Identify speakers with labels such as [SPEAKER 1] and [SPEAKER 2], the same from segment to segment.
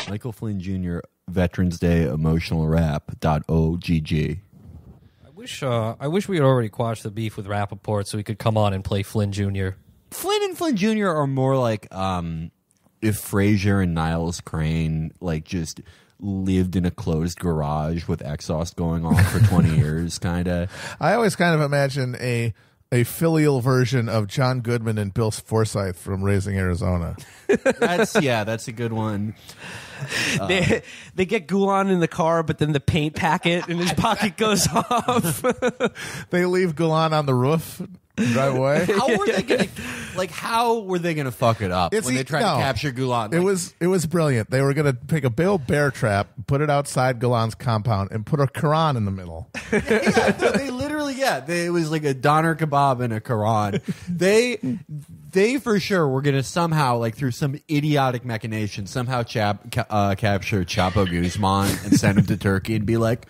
[SPEAKER 1] Michael Flynn Jr. Veterans Day Emotional Rap.ogg.
[SPEAKER 2] I wish we had already quashed the beef with Rappaport so he could come on and play Flynn Jr.
[SPEAKER 1] Flynn and Flynn Jr. are more like if Frasier and Niles Crane like just lived in a closed garage with exhaust going on for 20 years, kind of.
[SPEAKER 3] I always kind of imagine a filial version of John Goodman and Bill Forsythe from Raising Arizona.
[SPEAKER 1] That's a good one.
[SPEAKER 4] They get Gulen in the car, but then the paint packet in his pocket goes off.
[SPEAKER 3] They leave Gulen on the roof and drive away.
[SPEAKER 1] How were they gonna fuck it up when they tried to capture Gulen?
[SPEAKER 3] It was brilliant. They were gonna pick a bear trap, put it outside Gulen's compound, and put a Quran in the middle.
[SPEAKER 1] They literally, it was like a doner kebab and a Quran. They for sure were gonna somehow, like through some idiotic machination, somehow capture Chapo Guzman and send him to Turkey and be like,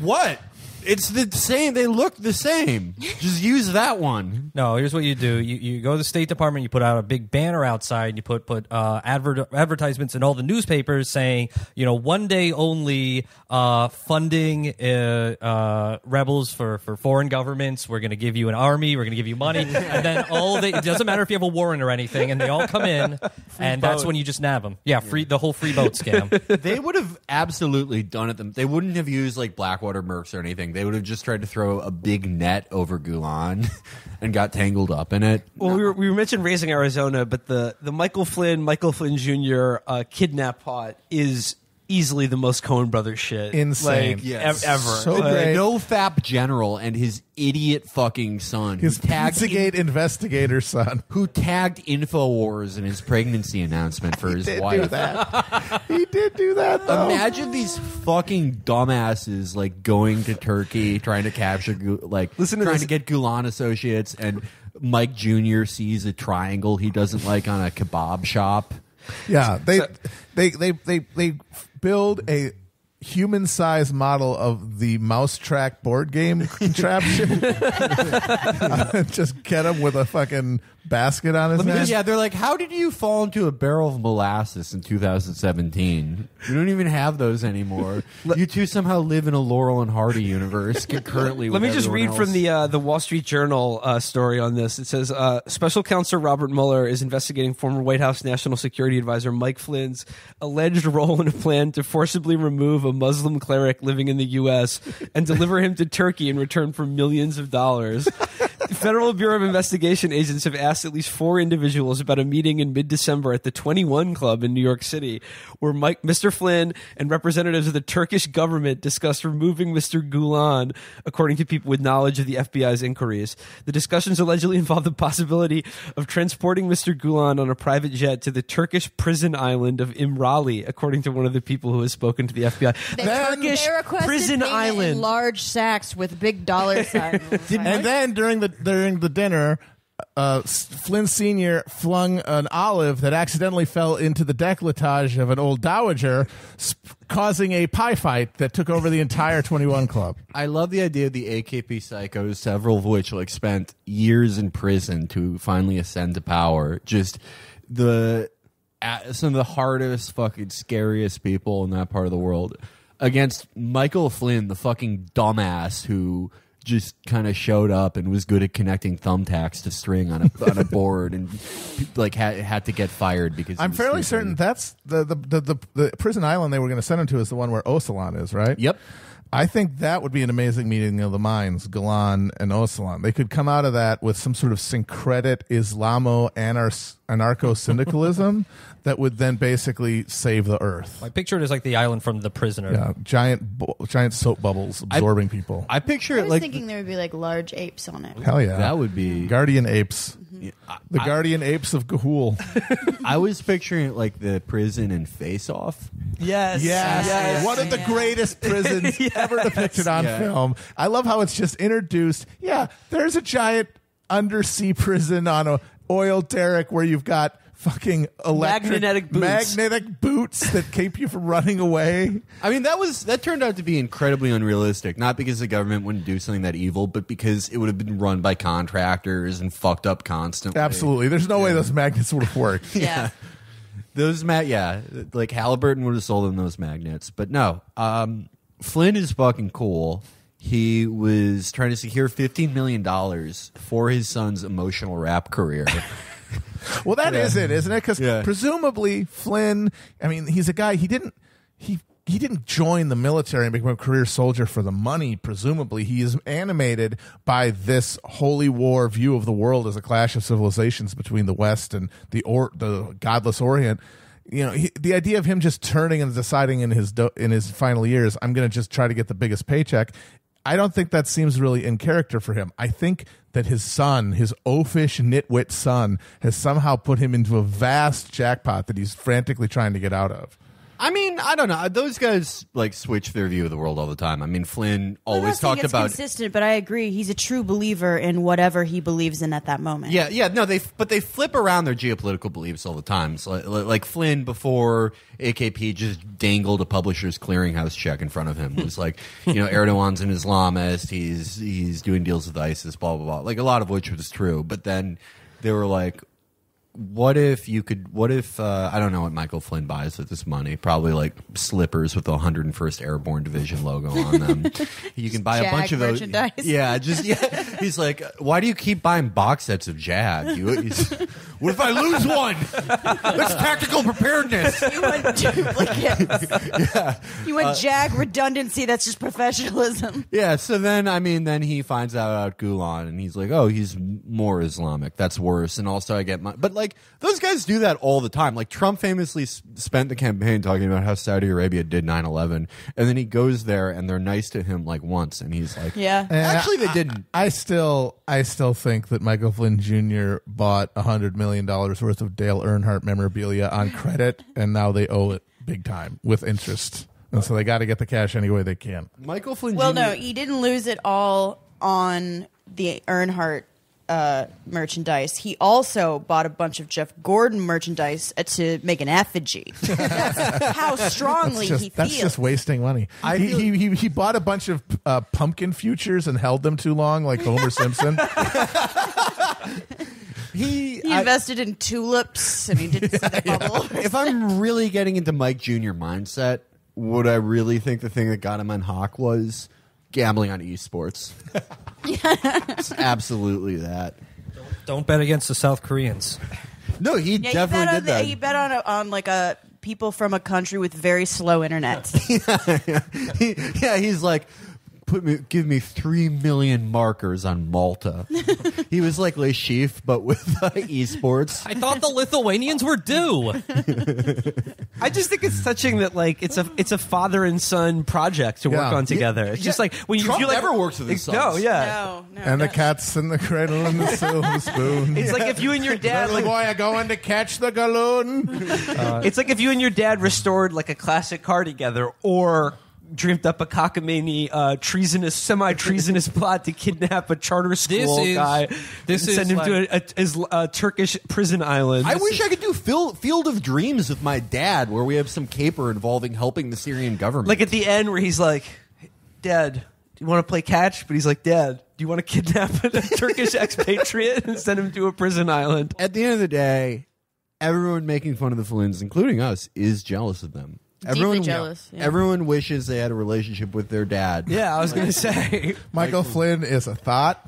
[SPEAKER 1] what? It's the same. They look the same. Just use that one.
[SPEAKER 2] No, here's what you do. You go to the State Department, you put out a big banner outside, you put advertisements in all the newspapers saying, one day only funding rebels for foreign governments. We're going to give you an army. We're going to give you money. And then it doesn't matter if you have a warrant or anything, and they all come in, and that's when you just nab them. Yeah, the whole free boat scam.
[SPEAKER 1] They would have absolutely done it. They wouldn't have used like Blackwater Mercs or anything. They would have just tried to throw a big net over Gulen and got tangled up in it.
[SPEAKER 4] Well, we mentioned Raising Arizona, but the Michael Flynn Jr. Kidnap plot is easily the most Coen Brothers shit.
[SPEAKER 3] Insane.
[SPEAKER 4] Ever.
[SPEAKER 3] So great.
[SPEAKER 1] No fap general and his idiot fucking son.
[SPEAKER 3] His Pizzagate investigator son.
[SPEAKER 1] Who tagged InfoWars in his pregnancy announcement for his wife.
[SPEAKER 3] He did do that, though.
[SPEAKER 1] Imagine these fucking dumbasses like going to Turkey, trying to capture, trying to get Gulen associates, and Mike Jr. sees a triangle he doesn't like on a kebab shop.
[SPEAKER 3] Yeah, they build a human-sized model of the Mousetrack board game contraption. Just get him with a fucking basket on his head.
[SPEAKER 1] Yeah, they're like, how did you fall into a barrel of molasses in 2017? We don't even have those anymore. You two somehow live in a Laurel and Hardy universe concurrently.
[SPEAKER 4] Let me just read from the Wall Street Journal story on this. It says, Special Counsel Robert Mueller is investigating former White House National Security Advisor Mike Flynn's alleged role in a plan to forcibly remove a Muslim cleric living in the U.S. and deliver him to Turkey in return for millions of dollars. Federal Bureau of Investigation agents have asked at least 4 individuals about a meeting in mid-December at the 21 Club in New York City, where Mr. Flynn and representatives of the Turkish government discussed removing Mr. Gulen, according to people with knowledge of the FBI's inquiries. The discussions allegedly involved the possibility of transporting Mr. Gulen on a private jet to the Turkish prison island of Imrali, according to one of the people who has spoken to the FBI. Turkish prison island.
[SPEAKER 5] In large sacks with big dollar signs.
[SPEAKER 3] And then during the dinner, Flynn Sr. flung an olive that accidentally fell into the décolletage of an old dowager, causing a pie fight that took over the entire 21 Club.
[SPEAKER 1] I love the idea of the AKP psychos, several of which spent years in prison to finally ascend to power. Just some of the hardest, fucking scariest people in that part of the world against Michael Flynn, the fucking dumbass who just kind of showed up and was good at connecting thumbtacks to string on a board and had to get fired because
[SPEAKER 3] I'm fairly certain that's the prison island they were going to send him to is the one where Öcalan is, right?
[SPEAKER 1] Yep.
[SPEAKER 3] I think that would be an amazing meeting of the minds, Gulen and Öcalan. They could come out of that with some sort of syncretic anarcho-syndicalism that would then basically save the earth.
[SPEAKER 2] I picture it as like the island from The Prisoner.
[SPEAKER 3] Yeah, giant soap bubbles absorbing people.
[SPEAKER 1] I picture
[SPEAKER 5] I
[SPEAKER 1] it
[SPEAKER 5] was thinking there would be like large apes on it.
[SPEAKER 3] Hell yeah.
[SPEAKER 1] That would be
[SPEAKER 3] guardian apes. The guardian apes of Gahul.
[SPEAKER 1] I was picturing it like the prison in Face Off.
[SPEAKER 4] Yes.
[SPEAKER 3] One of the greatest prisons ever depicted on film. I love how it's just introduced. Yeah, there's a giant undersea prison on a oil derrick where you've got fucking
[SPEAKER 4] magnetic
[SPEAKER 3] boots that keep you from running away.
[SPEAKER 1] I mean, that turned out to be incredibly unrealistic. Not because the government wouldn't do something that evil, but because it would have been run by contractors and fucked up constantly.
[SPEAKER 3] Absolutely. There's no way those magnets would have worked.
[SPEAKER 5] Yeah.
[SPEAKER 1] Those like Halliburton would have sold him those magnets, but no. Flynn is fucking cool. He was trying to secure $15 million for his son's emotional rap career.
[SPEAKER 3] Well, that is it, isn't it? Because presumably Flynn, I mean, he's a guy. He didn't join the military and become a career soldier for the money. Presumably, he is animated by this holy war view of the world as a clash of civilizations between the West and the godless Orient. You know, the idea of him just turning and deciding in his final years, I'm going to just try to get the biggest paycheck. I don't think that seems really in character for him. I think that his son, his oafish nitwit son, has somehow put him into a vast jackpot that he's frantically trying to get out of.
[SPEAKER 1] I mean, I don't know. Those guys like switch their view of the world all the time. I mean, Flynn always talked about
[SPEAKER 5] consistent, but I agree. He's a true believer in whatever he believes in at that moment.
[SPEAKER 1] Yeah. No, they flip around their geopolitical beliefs all the time. So, like Flynn before AKP just dangled a publisher's clearinghouse check in front of him. It was like, Erdogan's an Islamist. He's doing deals with ISIS. Blah blah blah. Like a lot of which was true, but then they were like, what if I don't know what Michael Flynn buys with this money? Probably like slippers with the 101st Airborne Division logo on them. You can buy a bunch of those. Yeah, He's like, why do you keep buying box sets of Jag? What if I lose one? That's tactical preparedness.
[SPEAKER 5] You want duplicates. You want Jag redundancy. That's just professionalism.
[SPEAKER 1] Yeah. So then he finds out about Gulen, and he's like, oh, he's more Islamic. That's worse. And also I get but like those guys do that all the time. Like Trump famously spent the campaign talking about how Saudi Arabia did 9/11, and then he goes there and they're nice to him like once, and he's like, actually they didn't.
[SPEAKER 3] I still think that Michael Flynn Jr. bought $100 million worth of Dale Earnhardt memorabilia on credit, and now they owe it big time with interest, and so they got to get the cash any way they can.
[SPEAKER 1] Michael Flynn Jr.
[SPEAKER 5] Well, no, he didn't lose it all on the Earnhardt merchandise. He also bought a bunch of Jeff Gordon merchandise to make an effigy. That's how strongly he feels.
[SPEAKER 3] That's just wasting money. He bought a bunch of pumpkin futures and held them too long, like Homer Simpson.
[SPEAKER 5] He invested in tulips and he didn't see the bubble.
[SPEAKER 1] If I'm really getting into Mike Jr. mindset, what I really think the thing that got him on Hawk was gambling on esports. It's absolutely that.
[SPEAKER 2] Don't bet against the South Koreans.
[SPEAKER 1] No, he definitely did that.
[SPEAKER 5] He bet on like a people from a country with very slow internet.
[SPEAKER 1] He's like, give me 3 million markers on Malta. He was like Le Chiffre, but with esports.
[SPEAKER 2] I thought the Lithuanians were due.
[SPEAKER 4] I just think it's touching that like it's a father and son project to work on together. It's just like when
[SPEAKER 1] Trump
[SPEAKER 4] you
[SPEAKER 1] never works with his sons.
[SPEAKER 4] No, yeah.
[SPEAKER 5] No,
[SPEAKER 3] and the cat's in the cradle and the silver spoon.
[SPEAKER 4] It's like if you and your dad
[SPEAKER 3] little boy are going to catch the galoon.
[SPEAKER 4] It's like if you and your dad restored like a classic car together, or dreamed up a cockamamie semi-treasonous plot to kidnap a charter school guy and send him to a Turkish prison island.
[SPEAKER 1] I wish I could do Field of Dreams with my dad, where we have some caper involving helping the Syrian government.
[SPEAKER 4] Like at the end where he's like, Dad, do you want to play catch? But he's like, Dad, do you want to kidnap a Turkish expatriate and send him to a prison island?
[SPEAKER 1] At the end of the day, everyone making fun of the Flynns, including us, is jealous of them.
[SPEAKER 5] Deeply jealous. Yeah.
[SPEAKER 1] Everyone wishes they had a relationship with their dad.
[SPEAKER 4] Yeah, I was going to say.
[SPEAKER 3] Michael Flynn is a thought.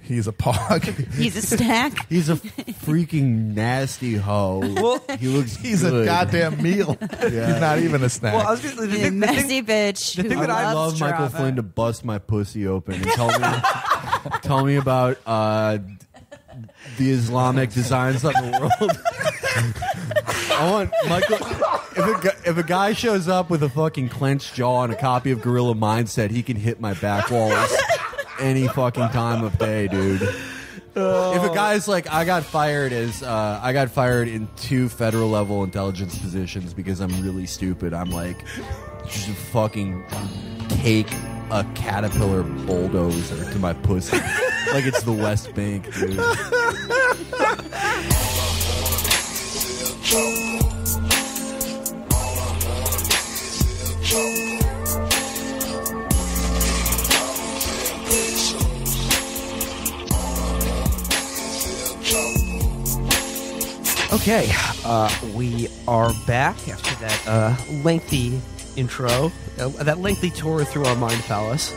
[SPEAKER 3] He's a pog.
[SPEAKER 5] He's a snack.
[SPEAKER 1] He's a freaking nasty hoe.
[SPEAKER 4] Well,
[SPEAKER 3] he's a goddamn meal. He's not even a snack.
[SPEAKER 4] Well, I was gonna, the
[SPEAKER 5] messy bitch.
[SPEAKER 4] The thing that
[SPEAKER 1] I love
[SPEAKER 5] Strava.
[SPEAKER 1] Michael Flynn to bust my pussy open and tell me about the Islamic designs of the world. I want Michael. If a guy shows up with a fucking clenched jaw and a copy of Gorilla Mindset, he can hit my back walls any fucking time of day, dude. If a guy's like, I got fired in 2 federal level intelligence positions because I'm really stupid, I'm like, just fucking take a caterpillar bulldozer to my pussy like it's the West Bank, dude.
[SPEAKER 4] Okay, we are back after that lengthy intro, that lengthy tour through our mind palace,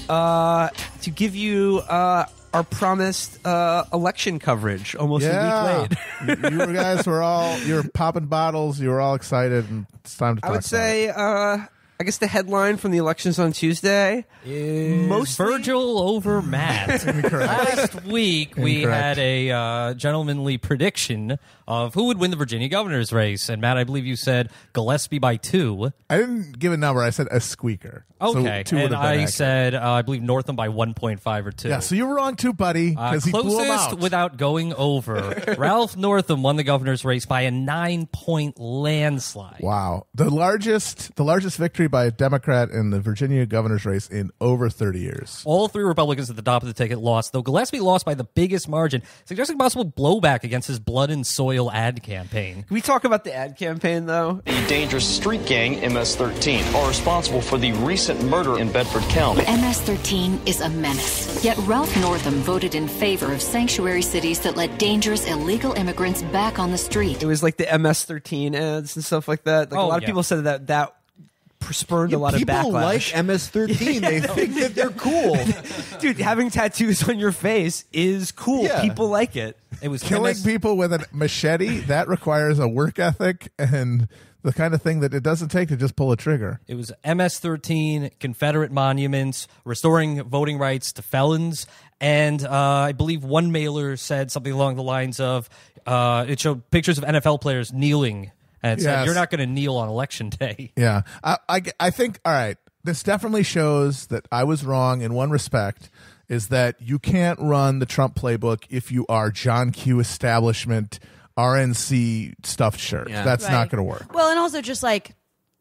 [SPEAKER 4] to give you our promised election coverage almost a week late.
[SPEAKER 3] You guys were you were popping bottles, you were all excited, and it's time to talk
[SPEAKER 4] I would say, I guess the headline from the elections on Tuesday
[SPEAKER 2] is Virgil over Matt. Last week, we had a gentlemanly prediction of who would win the Virginia governor's race. And Matt, I believe you said Gillespie by 2.
[SPEAKER 3] I didn't give a number. I said a squeaker.
[SPEAKER 2] Okay.
[SPEAKER 3] So 2 would
[SPEAKER 2] and
[SPEAKER 3] have been
[SPEAKER 2] I
[SPEAKER 3] accurate.
[SPEAKER 2] said, I believe Northam by 1.5 or 2.
[SPEAKER 3] Yeah, so you were wrong too, buddy, because he blew him
[SPEAKER 2] Closest
[SPEAKER 3] out.
[SPEAKER 2] without going over. Ralph Northam won the governor's race by a 9-point landslide.
[SPEAKER 3] Wow. The largest victory by a Democrat in the Virginia governor's race in over 30 years.
[SPEAKER 2] All 3 Republicans at the top of the ticket lost, though Gillespie lost by the biggest margin, suggesting possible blowback against his blood and soil ad campaign.
[SPEAKER 4] Can we talk about the ad campaign, though?
[SPEAKER 6] The dangerous street gang MS-13 are responsible for the recent murder in Bedford County.
[SPEAKER 7] MS-13 is a menace. Yet Ralph Northam voted in favor of sanctuary cities that let dangerous illegal immigrants back on the street.
[SPEAKER 4] It was like the MS-13 ads and stuff like that. Like a lot of people said that spurred a lot of backlash.
[SPEAKER 1] People like MS-13. They think that they're cool.
[SPEAKER 4] Dude, having tattoos on your face is cool.
[SPEAKER 1] Yeah.
[SPEAKER 4] People like it.
[SPEAKER 2] It was
[SPEAKER 3] Killing people with a machete, that requires a work ethic and the kind of thing that it doesn't take to just pull a trigger.
[SPEAKER 2] It was MS-13, Confederate monuments, restoring voting rights to felons, and I believe one mailer said something along the lines of, it showed pictures of NFL players kneeling, and it said,
[SPEAKER 3] Yes.
[SPEAKER 2] you're not going to kneel on Election Day.
[SPEAKER 3] Yeah. I think, all right, this definitely shows that I was wrong in one respect, is that you can't run the Trump playbook if you are John Q establishment, RNC stuffed shirt.
[SPEAKER 1] Yeah.
[SPEAKER 3] That's
[SPEAKER 5] Right.
[SPEAKER 3] not going to work.
[SPEAKER 5] Well, and also just like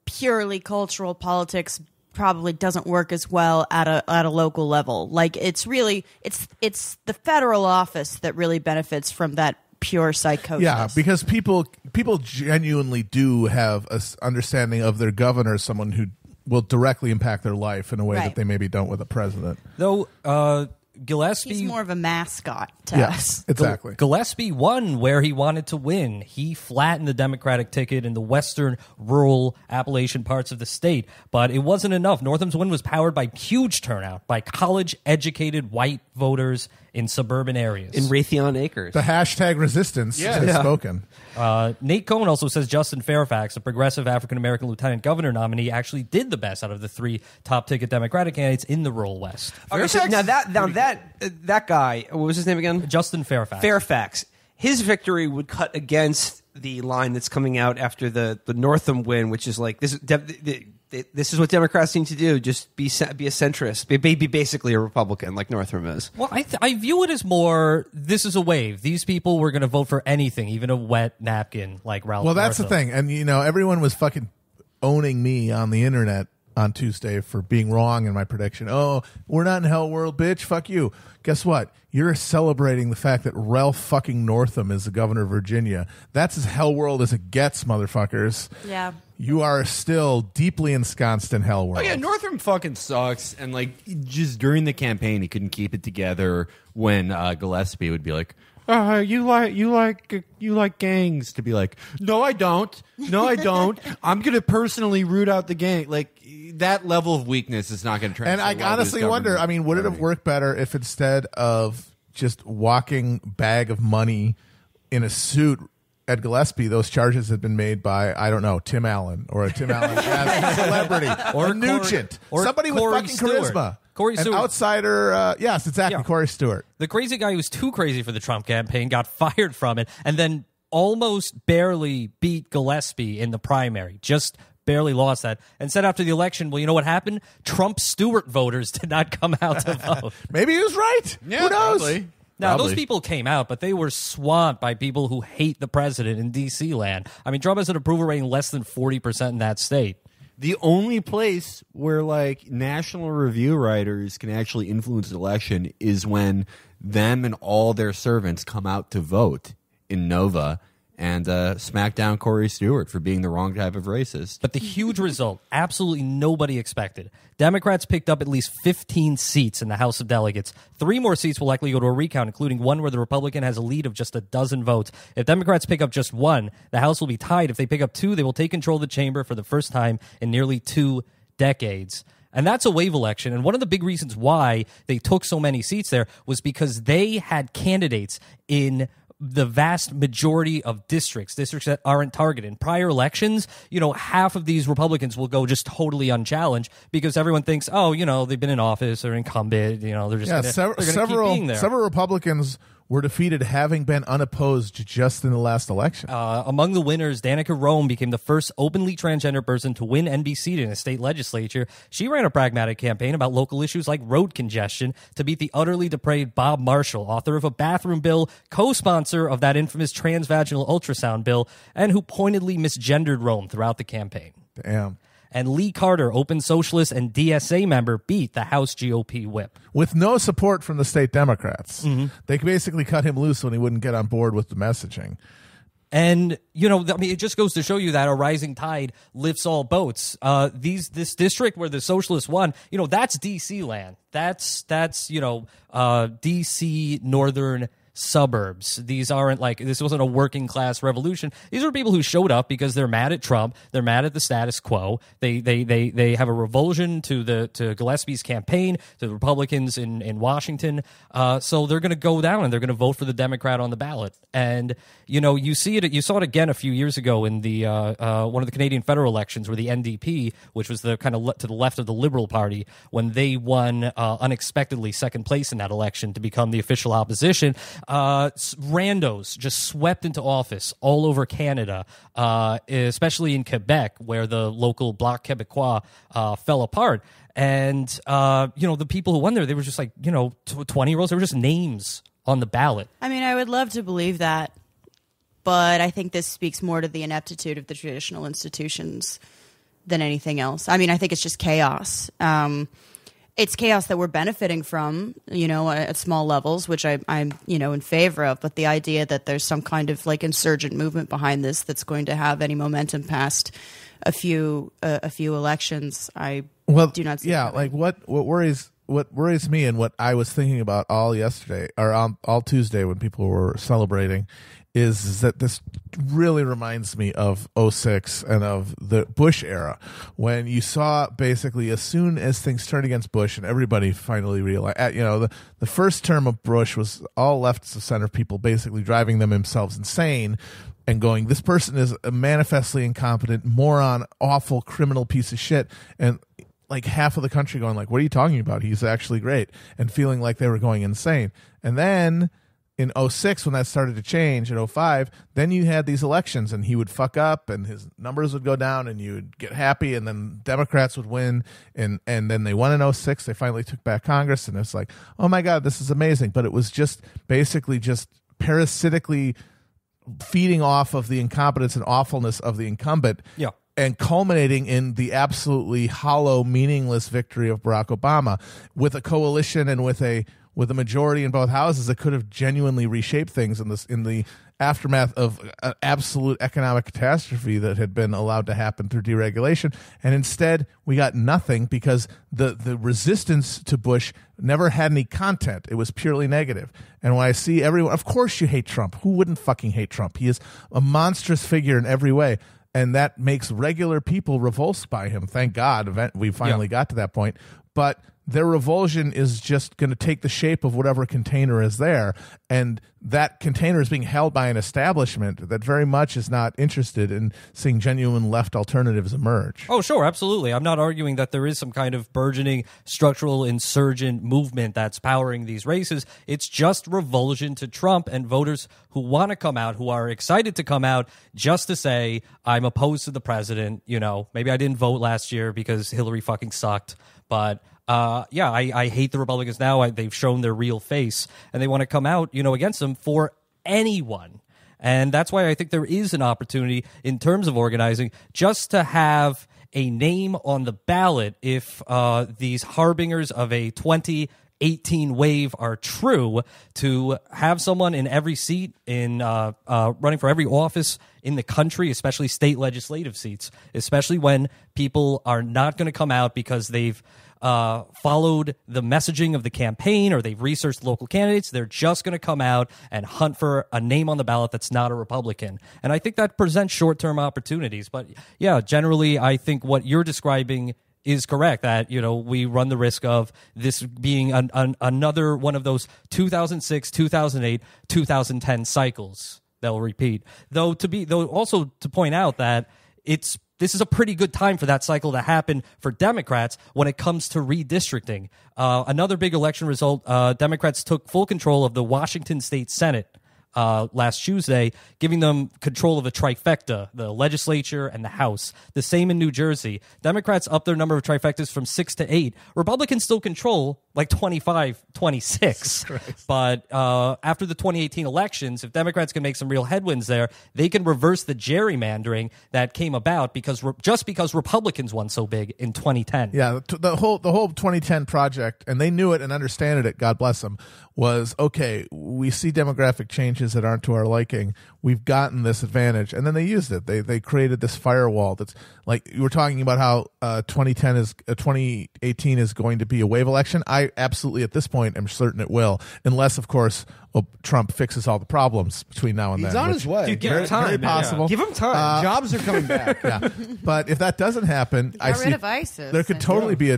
[SPEAKER 5] purely cultural politics probably doesn't work as well at a local level. Like it's the federal office that really benefits from that pure psychosis.
[SPEAKER 3] Yeah, because people genuinely do have a understanding of their governor, someone who will directly impact their life in a way
[SPEAKER 5] Right.
[SPEAKER 3] that they maybe don't with a president.
[SPEAKER 2] Though Gillespie...
[SPEAKER 5] he's more of a mascot to
[SPEAKER 3] Yeah,
[SPEAKER 5] us.
[SPEAKER 3] exactly.
[SPEAKER 2] Gillespie won where he wanted to win. He flattened the Democratic ticket in the western, rural Appalachian parts of the state. But it wasn't enough. Northam's win was powered by huge turnout by college-educated white voters in suburban areas.
[SPEAKER 4] In Raytheon Acres.
[SPEAKER 3] The hashtag resistance has spoken.
[SPEAKER 2] Nate Cohen also says Justin Fairfax, a progressive African-American lieutenant governor nominee, actually did the best out of the 3 top-ticket Democratic candidates in the rural West.
[SPEAKER 4] Okay, so now that guy, what was his name again?
[SPEAKER 2] Justin Fairfax.
[SPEAKER 4] Fairfax. His victory would cut against the line that's coming out after the Northam win, which is like this is what Democrats need to do. Just be a centrist. Be basically a Republican like Northam is.
[SPEAKER 2] Well, I view it as more, this is a wave. These people were going to vote for anything, even a wet napkin like Ralph
[SPEAKER 3] Well, that's the
[SPEAKER 2] Northam.
[SPEAKER 3] thing. And, everyone was fucking owning me on the internet on Tuesday for being wrong in my prediction. Oh, we're not in hell world, bitch. Fuck you. Guess what? You're celebrating the fact that Ralph fucking Northam is the governor of Virginia. That's as hell world as it gets, motherfuckers.
[SPEAKER 5] Yeah.
[SPEAKER 3] You are still deeply ensconced in hell world.
[SPEAKER 1] Oh yeah, Northam fucking sucks, and like just during the campaign, he couldn't keep it together. When Gillespie would be like, "You like gangs," to be like, "No, I don't. No, I don't. I'm gonna personally root out the gang." Like that level of weakness is not going to translate.
[SPEAKER 3] And I honestly wonder, I mean, would it have worked better if instead of just walking bag of money in a suit at Gillespie, those charges had been made by, I don't know, Tim Allen or a Tim Allen as a celebrity or Nugent,
[SPEAKER 2] or
[SPEAKER 3] somebody with
[SPEAKER 2] Corey
[SPEAKER 3] fucking
[SPEAKER 2] Stewart.
[SPEAKER 3] charisma.
[SPEAKER 2] Corey
[SPEAKER 3] An
[SPEAKER 2] Stewart.
[SPEAKER 3] outsider, yes, exactly,
[SPEAKER 2] Yeah.
[SPEAKER 3] Corey Stewart.
[SPEAKER 2] The crazy guy who was too crazy for the Trump campaign got fired from it and then almost barely beat Gillespie in the primary. Just barely lost that. And said after the election, well, you know what happened? Trump Stewart voters did not come out to vote.
[SPEAKER 3] Maybe he was right.
[SPEAKER 1] Yeah,
[SPEAKER 3] Who knows?
[SPEAKER 1] probably.
[SPEAKER 2] Now,
[SPEAKER 1] Probably.
[SPEAKER 2] those people came out, but they were swamped by people who hate the president in D.C. land. I mean, Trump has an approval rating less than 40% in that state.
[SPEAKER 1] The only place where like National Review writers can actually influence the election is when them and all their servants come out to vote in Nova, and smack down Corey Stewart for being the wrong type of racist.
[SPEAKER 2] But the huge result, absolutely nobody expected. Democrats picked up at least 15 seats in the House of Delegates. 3 more seats will likely go to a recount, including one where the Republican has a lead of just a dozen votes. If Democrats pick up just 1, the House will be tied. If they pick up 2, they will take control of the chamber for the first time in nearly 2 decades. And that's a wave election. And one of the big reasons why they took so many seats there was because they had candidates in the vast majority of districts that aren't targeted. In prior elections, half of these Republicans will go just totally unchallenged because everyone thinks, they've been in office or incumbent, they're just gonna keep being there.
[SPEAKER 3] Several Republicans were defeated having been unopposed just in the last election.
[SPEAKER 2] Among the winners, Danica Rome became the first openly transgender person to win NBC in a state legislature. She ran a pragmatic campaign about local issues like road congestion to beat the utterly depraved Bob Marshall, author of a bathroom bill, co-sponsor of that infamous transvaginal ultrasound bill, and who pointedly misgendered Rome throughout the campaign.
[SPEAKER 3] Damn.
[SPEAKER 2] And Lee Carter, Open Socialist and DSA member, beat the House GOP whip.
[SPEAKER 3] With no support from the state Democrats. Mm-hmm. They basically cut him loose when he wouldn't get on board with the messaging.
[SPEAKER 2] And, it just goes to show you that a rising tide lifts all boats. This district where the socialists won, that's D.C. land. That's D.C. northern suburbs. These aren't this wasn't a working class revolution. These are people who showed up because they're mad at Trump. They're mad at the status quo. They have a revulsion to Gillespie's campaign, to the Republicans in Washington. So they're going to go down and they're going to vote for the Democrat on the ballot. And you saw it again a few years ago in the one of the Canadian federal elections where the NDP, which was the kind of to the left of the Liberal Party, when they won unexpectedly second place in that election to become the official opposition. Randos just swept into office all over Canada, especially in Quebec, where the local Bloc Québécois fell apart. And, the people who won there, they were just 20-year-olds. They were just names on the ballot.
[SPEAKER 5] I mean, I would love to believe that, but I think this speaks more to the ineptitude of the traditional institutions than anything else. I mean, I think it's just chaos. It's chaos that we're benefiting from, at small levels, which I'm in favor of. But the idea that there's some kind of insurgent movement behind this that's going to have any momentum past a few elections, I do not see.
[SPEAKER 3] Yeah, what worries me and what I was thinking about all yesterday or all Tuesday when people were celebrating is that this really reminds me of 2006 and of the Bush era, when you saw basically as soon as things turned against Bush and everybody finally realized, the first term of Bush was all left of center people basically driving themselves insane and going, this person is a manifestly incompetent, moron, awful, criminal piece of shit. And half of the country going what are you talking about? He's actually great. And feeling like they were going insane. And then in 2006, when that started to change, in 2005, then you had these elections and he would fuck up and his numbers would go down and you would get happy and then Democrats would win. And then they won in 2006. They finally took back Congress and it's oh my God, this is amazing. But it was just basically just parasitically feeding off of the incompetence and awfulness of the incumbent.
[SPEAKER 2] Yeah.
[SPEAKER 3] And culminating in the absolutely hollow, meaningless victory of Barack Obama with a coalition and with a majority in both houses that could have genuinely reshaped things in the aftermath of an absolute economic catastrophe that had been allowed to happen through deregulation. And instead, we got nothing because the resistance to Bush never had any content. It was purely negative. And when I see everyone, of course you hate Trump. Who wouldn't fucking hate Trump? He is a monstrous figure in every way. And that makes regular people revulsed by him. Thank God we finally got to that point. But their revulsion is just going to take the shape of whatever container is there. And that container is being held by an establishment that very much is not interested in seeing genuine left alternatives emerge.
[SPEAKER 2] Oh, sure, absolutely. I'm not arguing that there is some kind of burgeoning structural insurgent movement that's powering these races. It's just revulsion to Trump and voters who want to come out, who are excited to come out just to say, I'm opposed to the president. Maybe I didn't vote last year because Hillary fucking sucked, but I hate the Republicans now. They've shown their real face, and they want to come out, against them for anyone. And that's why I think there is an opportunity in terms of organizing just to have a name on the ballot if these harbingers of a 20 2018 wave are true, to have someone in every seat in running for every office in the country, especially state legislative seats, especially when people are not going to come out because they've followed the messaging of the campaign or they've researched local candidates. They're just going to come out and hunt for a name on the ballot that's not a Republican. And I think that presents short-term opportunities. But yeah, generally, I think what you're describing is correct, that, you know, we run the risk of this being another one of those 2006, 2008, 2010 cycles that will repeat. Though also to point out that this is a pretty good time for that cycle to happen for Democrats when it comes to redistricting. Another big election result, Democrats took full control of the Washington State Senate last Tuesday, giving them control of a trifecta, the legislature and the House. The same in New Jersey. Democrats upped their number of trifectas from 6 to 8. Republicans still control like 25, 26. But after the 2018 elections, if Democrats can make some real headwinds there, they can reverse the gerrymandering that came about because Republicans won so big in 2010.
[SPEAKER 3] Yeah, the whole 2010 project, and they knew it and understood it, God bless them, was, okay, we see demographic changes that aren't to our liking. We've gotten this advantage. And then they used it. They created this firewall that's like, you were talking about how 2018 is going to be a wave election. I absolutely, at this point, am certain it will, unless, of course, Trump fixes all the problems between now and then.
[SPEAKER 1] He's on his way.
[SPEAKER 4] Dude, give him time,
[SPEAKER 3] very
[SPEAKER 4] man.
[SPEAKER 3] possible.
[SPEAKER 4] Give him time.
[SPEAKER 1] Jobs are coming back.
[SPEAKER 3] Yeah, but if that doesn't happen, I
[SPEAKER 5] Got
[SPEAKER 3] see
[SPEAKER 5] rid of ISIS.
[SPEAKER 3] there could totally be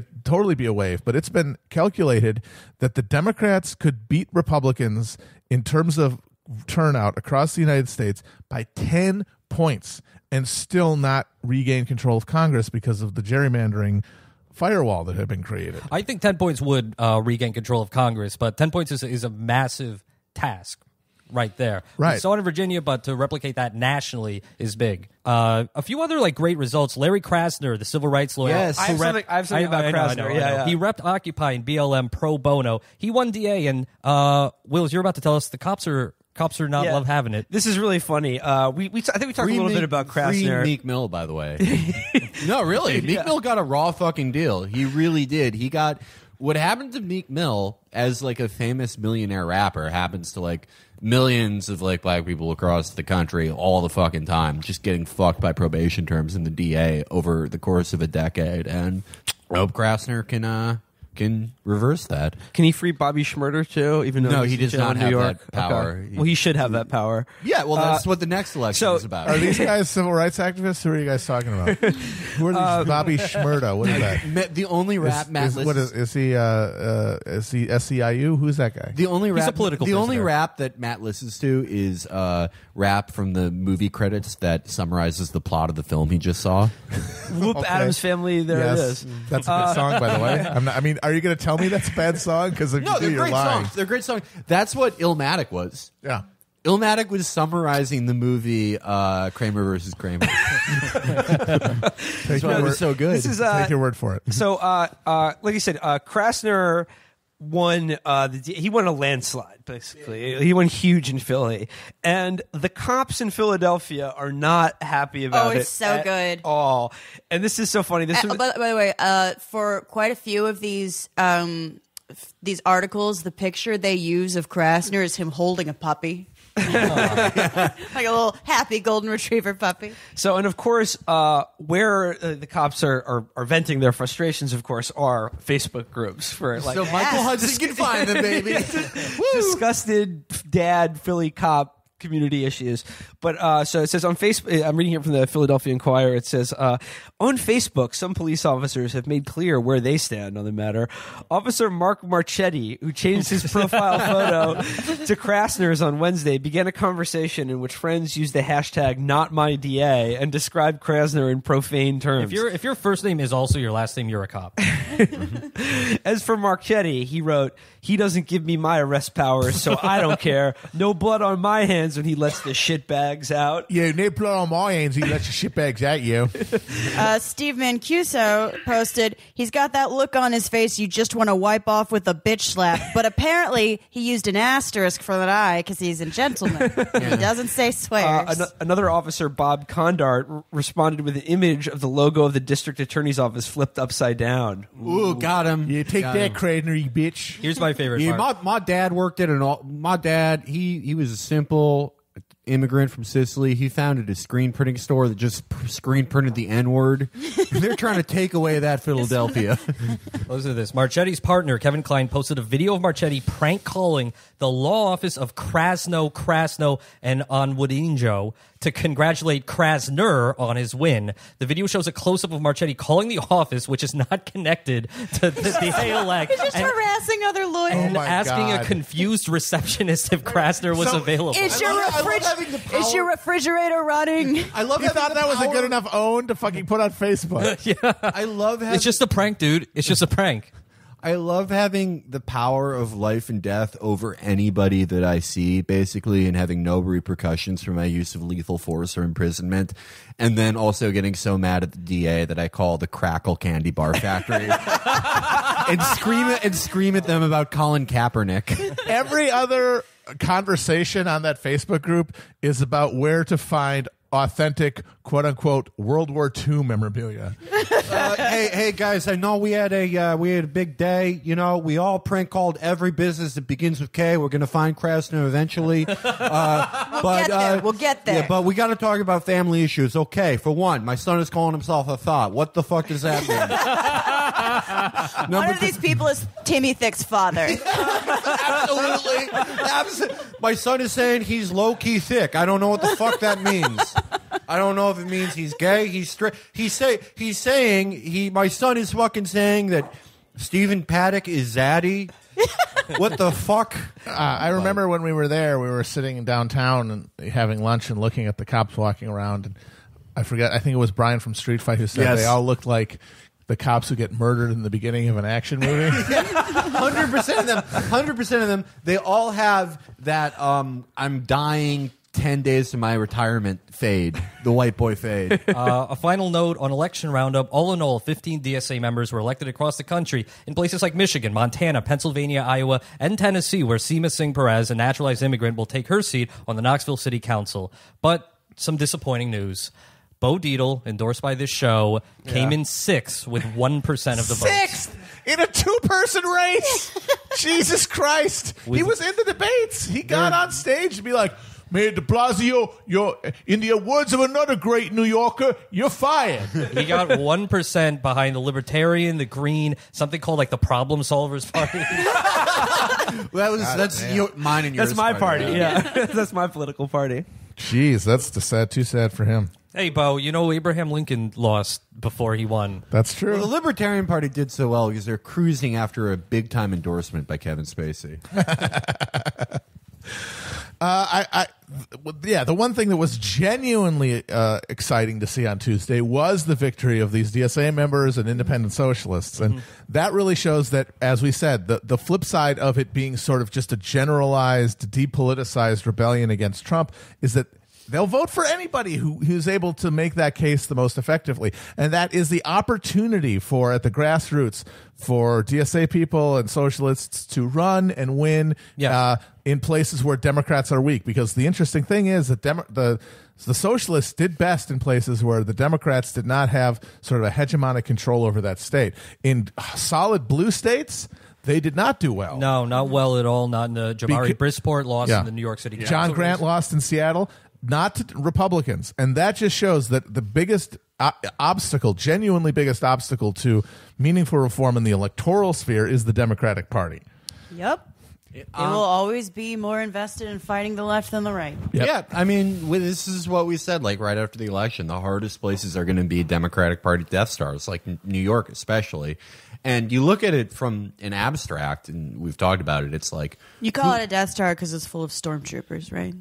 [SPEAKER 3] a wave. But it's been calculated that the Democrats could beat Republicans in terms of turnout across the United States by 10 points and still not regain control of Congress because of the gerrymandering firewall that had been created.
[SPEAKER 2] I think 10 points would regain control of Congress, but 10 points is a massive task right there.
[SPEAKER 3] Right.
[SPEAKER 2] We saw it in Virginia, but to replicate that nationally is big. A few other great results. Larry Krasner, the civil rights lawyer.
[SPEAKER 1] Yes.
[SPEAKER 4] I have something about Krasner.
[SPEAKER 2] I know. He repped Occupy and BLM pro bono. He won DA, and Wills, you're about to tell us the cops are not love having it.
[SPEAKER 4] This is really funny. I think we talked a little bit about Krasner.
[SPEAKER 1] Free Meek Mill, by the way. No, really. Meek Mill got a raw fucking deal. He really did. He got what happened to Meek Mill as a famous millionaire rapper happens to millions of black people across the country all the fucking time, just getting fucked by probation terms in the DA over the course of a decade. And I hope Krasner can reverse that.
[SPEAKER 4] Can he free Bobby Schmurder too? Even though
[SPEAKER 1] No,
[SPEAKER 4] he's
[SPEAKER 1] he does
[SPEAKER 4] in jail
[SPEAKER 1] not
[SPEAKER 4] in
[SPEAKER 1] have
[SPEAKER 4] New York?
[SPEAKER 1] that power.
[SPEAKER 4] Okay. Well, he should have that power.
[SPEAKER 1] Yeah, well, that's what the next election is about.
[SPEAKER 3] Are these guys civil rights activists? Who are you guys talking about? Who are these? Bobby Schmurda. What is that?
[SPEAKER 1] The only rap Matt listens.
[SPEAKER 3] What is he SCIU? Who's that guy?
[SPEAKER 1] The only rap,
[SPEAKER 2] a political
[SPEAKER 1] the only
[SPEAKER 2] prisoner.
[SPEAKER 1] rap that Matt listens to is rap from the movie credits that summarizes the plot of the film he just saw.
[SPEAKER 4] Whoop Adam's Family. There it is.
[SPEAKER 3] That's a good song, by the way. Are you going to tell me that's a bad song? Because if
[SPEAKER 1] No,
[SPEAKER 3] you do,
[SPEAKER 1] they're
[SPEAKER 3] you're
[SPEAKER 1] great
[SPEAKER 3] lying.
[SPEAKER 1] songs. They're great songs. That's what Illmatic was.
[SPEAKER 3] Yeah.
[SPEAKER 1] Illmatic was summarizing the movie Kramer versus Kramer. That's why it was so good.
[SPEAKER 4] This is
[SPEAKER 3] Take your word for it.
[SPEAKER 4] so. Like you said, Krasner won. He won a landslide. Basically, he won huge in Philly, and the cops in Philadelphia are not happy about it.
[SPEAKER 5] Oh, it's so
[SPEAKER 4] at
[SPEAKER 5] good.
[SPEAKER 4] all. And this is so funny. This was,
[SPEAKER 5] by the way, for quite a few of these articles, the picture they use of Krasner is him holding a puppy. Like a little happy golden retriever puppy.
[SPEAKER 4] So, and of course, where the cops are venting their frustrations, of course, are Facebook groups for
[SPEAKER 1] So Michael Hudson can find them, baby.
[SPEAKER 4] disgusted dad Philly cop community issues. But so it says on Facebook, I'm reading here from the Philadelphia Inquirer. It says on Facebook, some police officers have made clear where they stand on the matter. Officer Mark Marchetti, who changed his profile photo to Krasner's on Wednesday, began a conversation in which friends used the hashtag #NotMyDA and described Krasner in profane terms.
[SPEAKER 2] If your first name is also your last name, you're a cop.
[SPEAKER 4] As for Marchetti, he wrote, He doesn't give me my arrest powers, so I don't care. No blood on my hands when he lets the shitbags out.
[SPEAKER 3] Yeah, no blood on my hands. He lets your shitbags at you.
[SPEAKER 5] Steve Mancuso posted, he's got that look on his face you just want to wipe off with a bitch slap, but apparently he used an asterisk for that eye because he's a gentleman. He doesn't say swears.
[SPEAKER 4] Another officer, Bob Condart, responded with an image of the logo of the district attorney's office flipped upside down.
[SPEAKER 1] Ooh, got him.
[SPEAKER 3] Yeah, take
[SPEAKER 1] Got
[SPEAKER 3] that,
[SPEAKER 1] him.
[SPEAKER 3] Cradner, you bitch.
[SPEAKER 2] Here's my favorite
[SPEAKER 1] Yeah,
[SPEAKER 2] part.
[SPEAKER 1] my dad worked at my dad, he was a simple immigrant from Sicily. He founded a screen printing store that just screen printed the N-word. They're trying to take away that Philadelphia.
[SPEAKER 2] Listen to this. Marchetti's partner, Kevin Kline, posted a video of Marchetti prank calling the law office of Krasno, and Onwoodinjo to congratulate Krasner on his win. The video shows a close-up of Marchetti calling the office, which is not connected to the elect.
[SPEAKER 5] He's just harassing other lawyers.
[SPEAKER 2] and
[SPEAKER 3] my
[SPEAKER 2] asking
[SPEAKER 3] God.
[SPEAKER 2] a confused receptionist if Krasner was available.
[SPEAKER 5] Is your,
[SPEAKER 1] I love having the power-
[SPEAKER 5] is your refrigerator running?
[SPEAKER 1] I love
[SPEAKER 3] You
[SPEAKER 1] having
[SPEAKER 3] thought
[SPEAKER 1] the
[SPEAKER 3] that was a
[SPEAKER 1] power-
[SPEAKER 3] good enough own to fucking put on Facebook.
[SPEAKER 1] I love having
[SPEAKER 2] It's just a prank, dude. It's just a prank.
[SPEAKER 1] I love having the power of life and death over anybody that I see, basically, and having no repercussions for my use of lethal force or imprisonment, and then also getting so mad at the DA that I call the Crackle Candy Bar Factory and scream at them about Colin Kaepernick.
[SPEAKER 3] Every other conversation on that Facebook group is about where to find authentic, quote unquote, World War II memorabilia.
[SPEAKER 1] Hey guys, I know we had a big day. You know, we all prank called every business that begins with K. We're going to find Krasner eventually.
[SPEAKER 5] We'll get there.
[SPEAKER 1] Yeah, but we got to talk about family issues. Okay, for one, my son is calling himself a thought. What the fuck does that mean?
[SPEAKER 5] One of these people is Timmy Thick's father.
[SPEAKER 1] Absolutely. My son is saying he's low-key thick. I don't know what the fuck that means. I don't know if it means he's gay, he's straight. My son is fucking saying that Stephen Paddock is zaddy. What the fuck?
[SPEAKER 3] I remember when we were there, we were sitting downtown and having lunch and looking at the cops walking around. And I think it was Brian from Street Fight who said
[SPEAKER 1] Yes.
[SPEAKER 3] they all looked like the cops who get murdered in the beginning of an action movie.
[SPEAKER 1] 100% of them. 100% of them. They all have that. I'm dying 10 days to my retirement fade. The white boy fade.
[SPEAKER 2] A final note on election roundup. All in all, 15 DSA members were elected across the country in places like Michigan, Montana, Pennsylvania, Iowa, and Tennessee, where Seema Singh Perez, a naturalized immigrant, will take her seat on the Knoxville City Council. But some disappointing news. Bo Dietl, endorsed by this show, came in sixth with 1% of the votes.
[SPEAKER 3] Sixth in a two-person race. Jesus Christ. He was in the debates. He got on stage to be like, Mayor de Blasio, you're in the words of another great New Yorker, you're fired.
[SPEAKER 2] He got 1% behind the Libertarian, the Green, something called like the Problem Solvers Party.
[SPEAKER 1] That's mine and yours.
[SPEAKER 4] That's my
[SPEAKER 1] by the
[SPEAKER 4] party.
[SPEAKER 1] way.
[SPEAKER 4] Yeah, that's my political party.
[SPEAKER 3] Jeez, that's too sad for him.
[SPEAKER 2] Hey, Bo, you know Abraham Lincoln lost before he won.
[SPEAKER 3] That's true.
[SPEAKER 1] Well, the Libertarian Party did so well because they're cruising after a big-time endorsement by Kevin Spacey.
[SPEAKER 3] The one thing that was genuinely exciting to see on Tuesday was the victory of these DSA members and independent socialists. And that really shows that, as we said, the flip side of it being sort of just a generalized, depoliticized rebellion against Trump is that they'll vote for anybody who's able to make that case the most effectively. And that is the opportunity for, at the grassroots, for DSA people and socialists to run and win in places where Democrats are weak. Because the interesting thing is that the socialists did best in places where the Democrats did not have sort of a hegemonic control over that state. In solid blue states, they did not do well.
[SPEAKER 2] No, not well at all. Not in the Jamari Brisport lost in the New York City.
[SPEAKER 3] John Grant lost in Seattle. Not to Republicans. And that just shows that the biggest obstacle, genuinely biggest obstacle to meaningful reform in the electoral sphere is the Democratic Party.
[SPEAKER 5] Yep. It will always be more invested in fighting the left than the right.
[SPEAKER 3] Yep.
[SPEAKER 1] Yeah, I mean, this is what we said, like, right after the election. The hardest places are going to be Democratic Party Death Stars, like New York especially. And you look at it from an abstract, and we've talked about it, it's like...
[SPEAKER 5] You call it a Death Star because it's full of stormtroopers, right?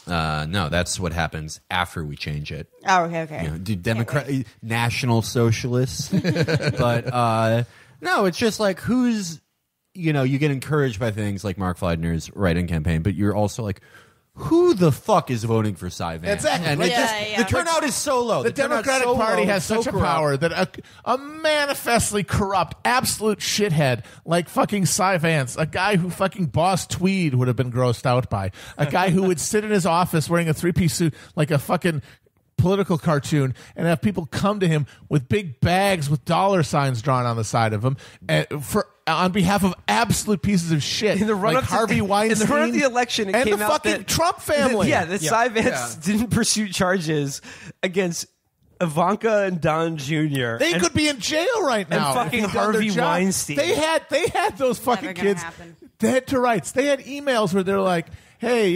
[SPEAKER 1] No, that's what happens after we change it.
[SPEAKER 5] Oh, okay.
[SPEAKER 1] You know, do National Socialists. But no, it's just like who's you get encouraged by things like Mark Fleidner's write-in campaign, but you're also like, who the fuck is voting for Cy Vance?
[SPEAKER 3] Exactly.
[SPEAKER 1] And
[SPEAKER 3] Like,
[SPEAKER 1] the turnout is so low.
[SPEAKER 3] The Democratic Party has such a power that a manifestly corrupt, absolute shithead like fucking Cy Vance, a guy who fucking Boss Tweed would have been grossed out by, a guy who would sit in his office wearing a three-piece suit like a fucking political cartoon and have people come to him with big bags with dollar signs drawn on the side of them on behalf of absolute pieces of shit
[SPEAKER 4] In the run
[SPEAKER 3] like
[SPEAKER 4] up to,
[SPEAKER 3] Harvey Weinstein
[SPEAKER 4] in the run up to the election, it
[SPEAKER 3] and
[SPEAKER 4] came
[SPEAKER 3] the
[SPEAKER 4] out
[SPEAKER 3] fucking
[SPEAKER 4] that
[SPEAKER 3] Trump family.
[SPEAKER 4] that Cy Vance didn't pursue charges against Ivanka and Don Jr.
[SPEAKER 3] They could be in jail right now.
[SPEAKER 4] and fucking
[SPEAKER 3] if they'd done their
[SPEAKER 4] Harvey
[SPEAKER 3] job.
[SPEAKER 4] Weinstein.
[SPEAKER 3] They had those fucking
[SPEAKER 5] Never gonna
[SPEAKER 3] kids
[SPEAKER 5] happen.
[SPEAKER 3] dead to rights. They had emails where they're like, hey,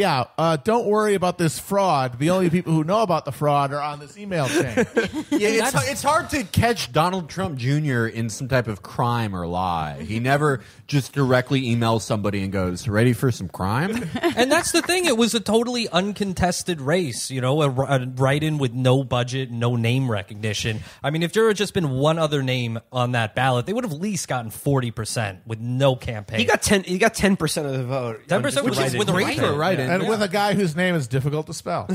[SPEAKER 3] don't worry about this fraud. The only people who know about the fraud are on this email chain.
[SPEAKER 1] It's hard to catch Donald Trump Jr. in some type of crime or lie. He never just directly emails somebody and goes, ready for some crime?
[SPEAKER 2] And that's the thing. It was a totally uncontested race, a write-in with no budget, no name recognition. I mean, if there had just been one other name on that ballot, they would have at least gotten 40% with no campaign.
[SPEAKER 4] He got 10% of the vote.
[SPEAKER 2] 10%, which is with a
[SPEAKER 1] Great for a write-in.
[SPEAKER 3] And with a guy whose name is difficult to spell.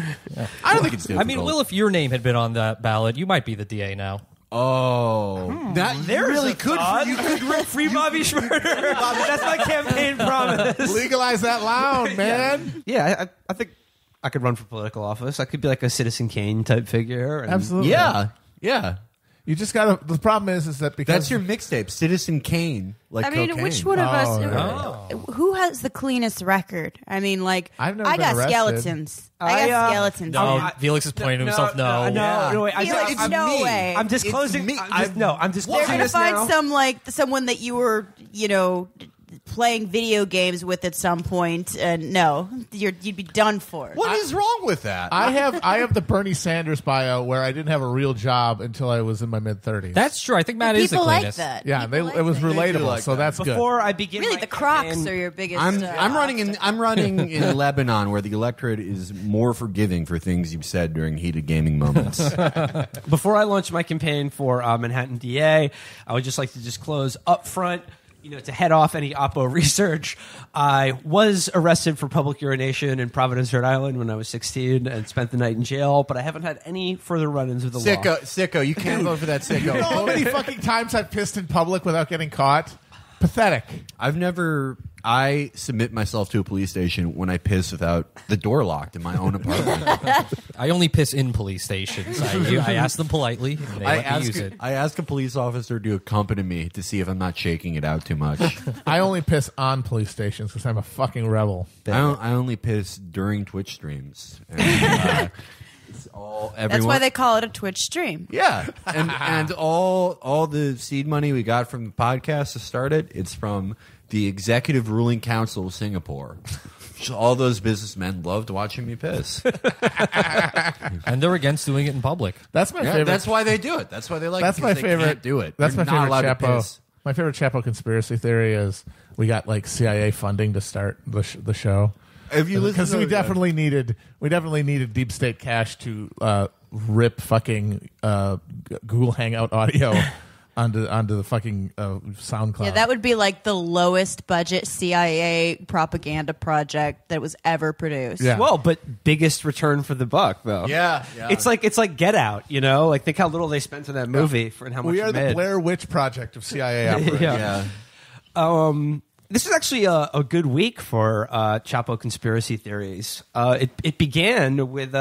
[SPEAKER 1] I don't think it's difficult.
[SPEAKER 2] I mean, Will, if your name had been on that ballot, you might be the DA now.
[SPEAKER 1] Oh, that you really could.
[SPEAKER 4] You could free Bobby Schmurder. That's my campaign promise.
[SPEAKER 3] Legalize that loud, man.
[SPEAKER 4] Yeah, I think I could run for political office. I could be like a Citizen Kane type figure. And
[SPEAKER 3] Absolutely.
[SPEAKER 1] Yeah.
[SPEAKER 3] You just got to. The problem is that because
[SPEAKER 1] That's your mixtape, Citizen Kane. Like
[SPEAKER 5] I mean,
[SPEAKER 1] cocaine.
[SPEAKER 5] which one of us?
[SPEAKER 3] right.
[SPEAKER 5] Who has the cleanest record? I mean, like
[SPEAKER 3] I've never
[SPEAKER 5] I
[SPEAKER 3] been
[SPEAKER 5] got
[SPEAKER 3] arrested.
[SPEAKER 5] skeletons. I got skeletons.
[SPEAKER 2] No, Felix is pointing to himself. No.
[SPEAKER 4] No, wait.
[SPEAKER 5] Felix,
[SPEAKER 4] I'm
[SPEAKER 5] no
[SPEAKER 1] me.
[SPEAKER 5] way.
[SPEAKER 4] I'm disclosing.
[SPEAKER 1] me.
[SPEAKER 4] I'm disclosing
[SPEAKER 5] They're gonna
[SPEAKER 4] this
[SPEAKER 5] find
[SPEAKER 4] now.
[SPEAKER 5] someone that you were, playing video games with at some point, and no, you'd be done for.
[SPEAKER 1] What is wrong with that?
[SPEAKER 3] I have the Bernie Sanders bio where I didn't have a real job until I was in my mid-30s.
[SPEAKER 2] That's true. I think Matt is the
[SPEAKER 5] People like
[SPEAKER 2] cleanest.
[SPEAKER 5] that.
[SPEAKER 3] yeah,
[SPEAKER 5] People like
[SPEAKER 3] it was
[SPEAKER 5] that.
[SPEAKER 3] relatable,
[SPEAKER 1] like
[SPEAKER 3] so
[SPEAKER 1] that.
[SPEAKER 3] that's good.
[SPEAKER 4] Before I begin,
[SPEAKER 5] Really,
[SPEAKER 4] my
[SPEAKER 5] the Crocs
[SPEAKER 4] campaign-
[SPEAKER 5] are your biggest.
[SPEAKER 1] I'm running in Lebanon, where the electorate is more forgiving for things you've said during heated gaming moments.
[SPEAKER 4] Before I launch my campaign for Manhattan DA, I would just like to disclose up front, to head off any Oppo research, I was arrested for public urination in Providence, Rhode Island when I was 16 and spent the night in jail, but I haven't had any further run-ins with the law.
[SPEAKER 1] Sicko, you can't vote for that sicko.
[SPEAKER 3] You know how many fucking times I've pissed in public without getting caught? Pathetic.
[SPEAKER 1] I submit myself to a police station when I piss without the door locked in my own apartment.
[SPEAKER 2] I only piss in police stations. I ask them politely. And they let me use it.
[SPEAKER 1] I ask a police officer to accompany me to see if I'm not shaking it out too much.
[SPEAKER 3] I only piss on police stations because I'm a fucking rebel.
[SPEAKER 1] I only piss during Twitch streams. And, it's all everyone.
[SPEAKER 5] That's why they call it a Twitch stream.
[SPEAKER 1] Yeah, and all the seed money we got from the podcast to start it, it's from the Executive Ruling Council of Singapore. So all those businessmen loved watching me piss.
[SPEAKER 2] And they're against doing it in public.
[SPEAKER 3] That's my
[SPEAKER 1] Yeah,
[SPEAKER 3] favorite.
[SPEAKER 1] that's why they do it. That's why they like.
[SPEAKER 3] That's
[SPEAKER 1] it,
[SPEAKER 3] my
[SPEAKER 1] 'cause they
[SPEAKER 3] favorite.
[SPEAKER 1] Can't do it.
[SPEAKER 3] That's
[SPEAKER 1] You're
[SPEAKER 3] my
[SPEAKER 1] not
[SPEAKER 3] favorite
[SPEAKER 1] allowed to
[SPEAKER 3] Chapo.
[SPEAKER 1] piss.
[SPEAKER 3] My favorite Chapo conspiracy theory is we got like CIA funding to start the show.
[SPEAKER 1] If you listen
[SPEAKER 3] Because
[SPEAKER 1] to
[SPEAKER 3] we definitely needed deep state cash to rip fucking Google Hangout audio onto the fucking SoundCloud.
[SPEAKER 5] Yeah, that would be like the lowest budget CIA propaganda project that was ever produced.
[SPEAKER 3] Yeah.
[SPEAKER 4] Well, but biggest return for the buck, though.
[SPEAKER 1] Yeah.
[SPEAKER 4] It's like Get Out, Like think how little they spent on that movie and how much
[SPEAKER 3] we
[SPEAKER 4] it
[SPEAKER 3] are the
[SPEAKER 4] made.
[SPEAKER 3] Blair Witch Project of CIA operators.
[SPEAKER 4] Yeah.
[SPEAKER 1] Yeah.
[SPEAKER 4] This is actually a good week for Chapo conspiracy theories. It began with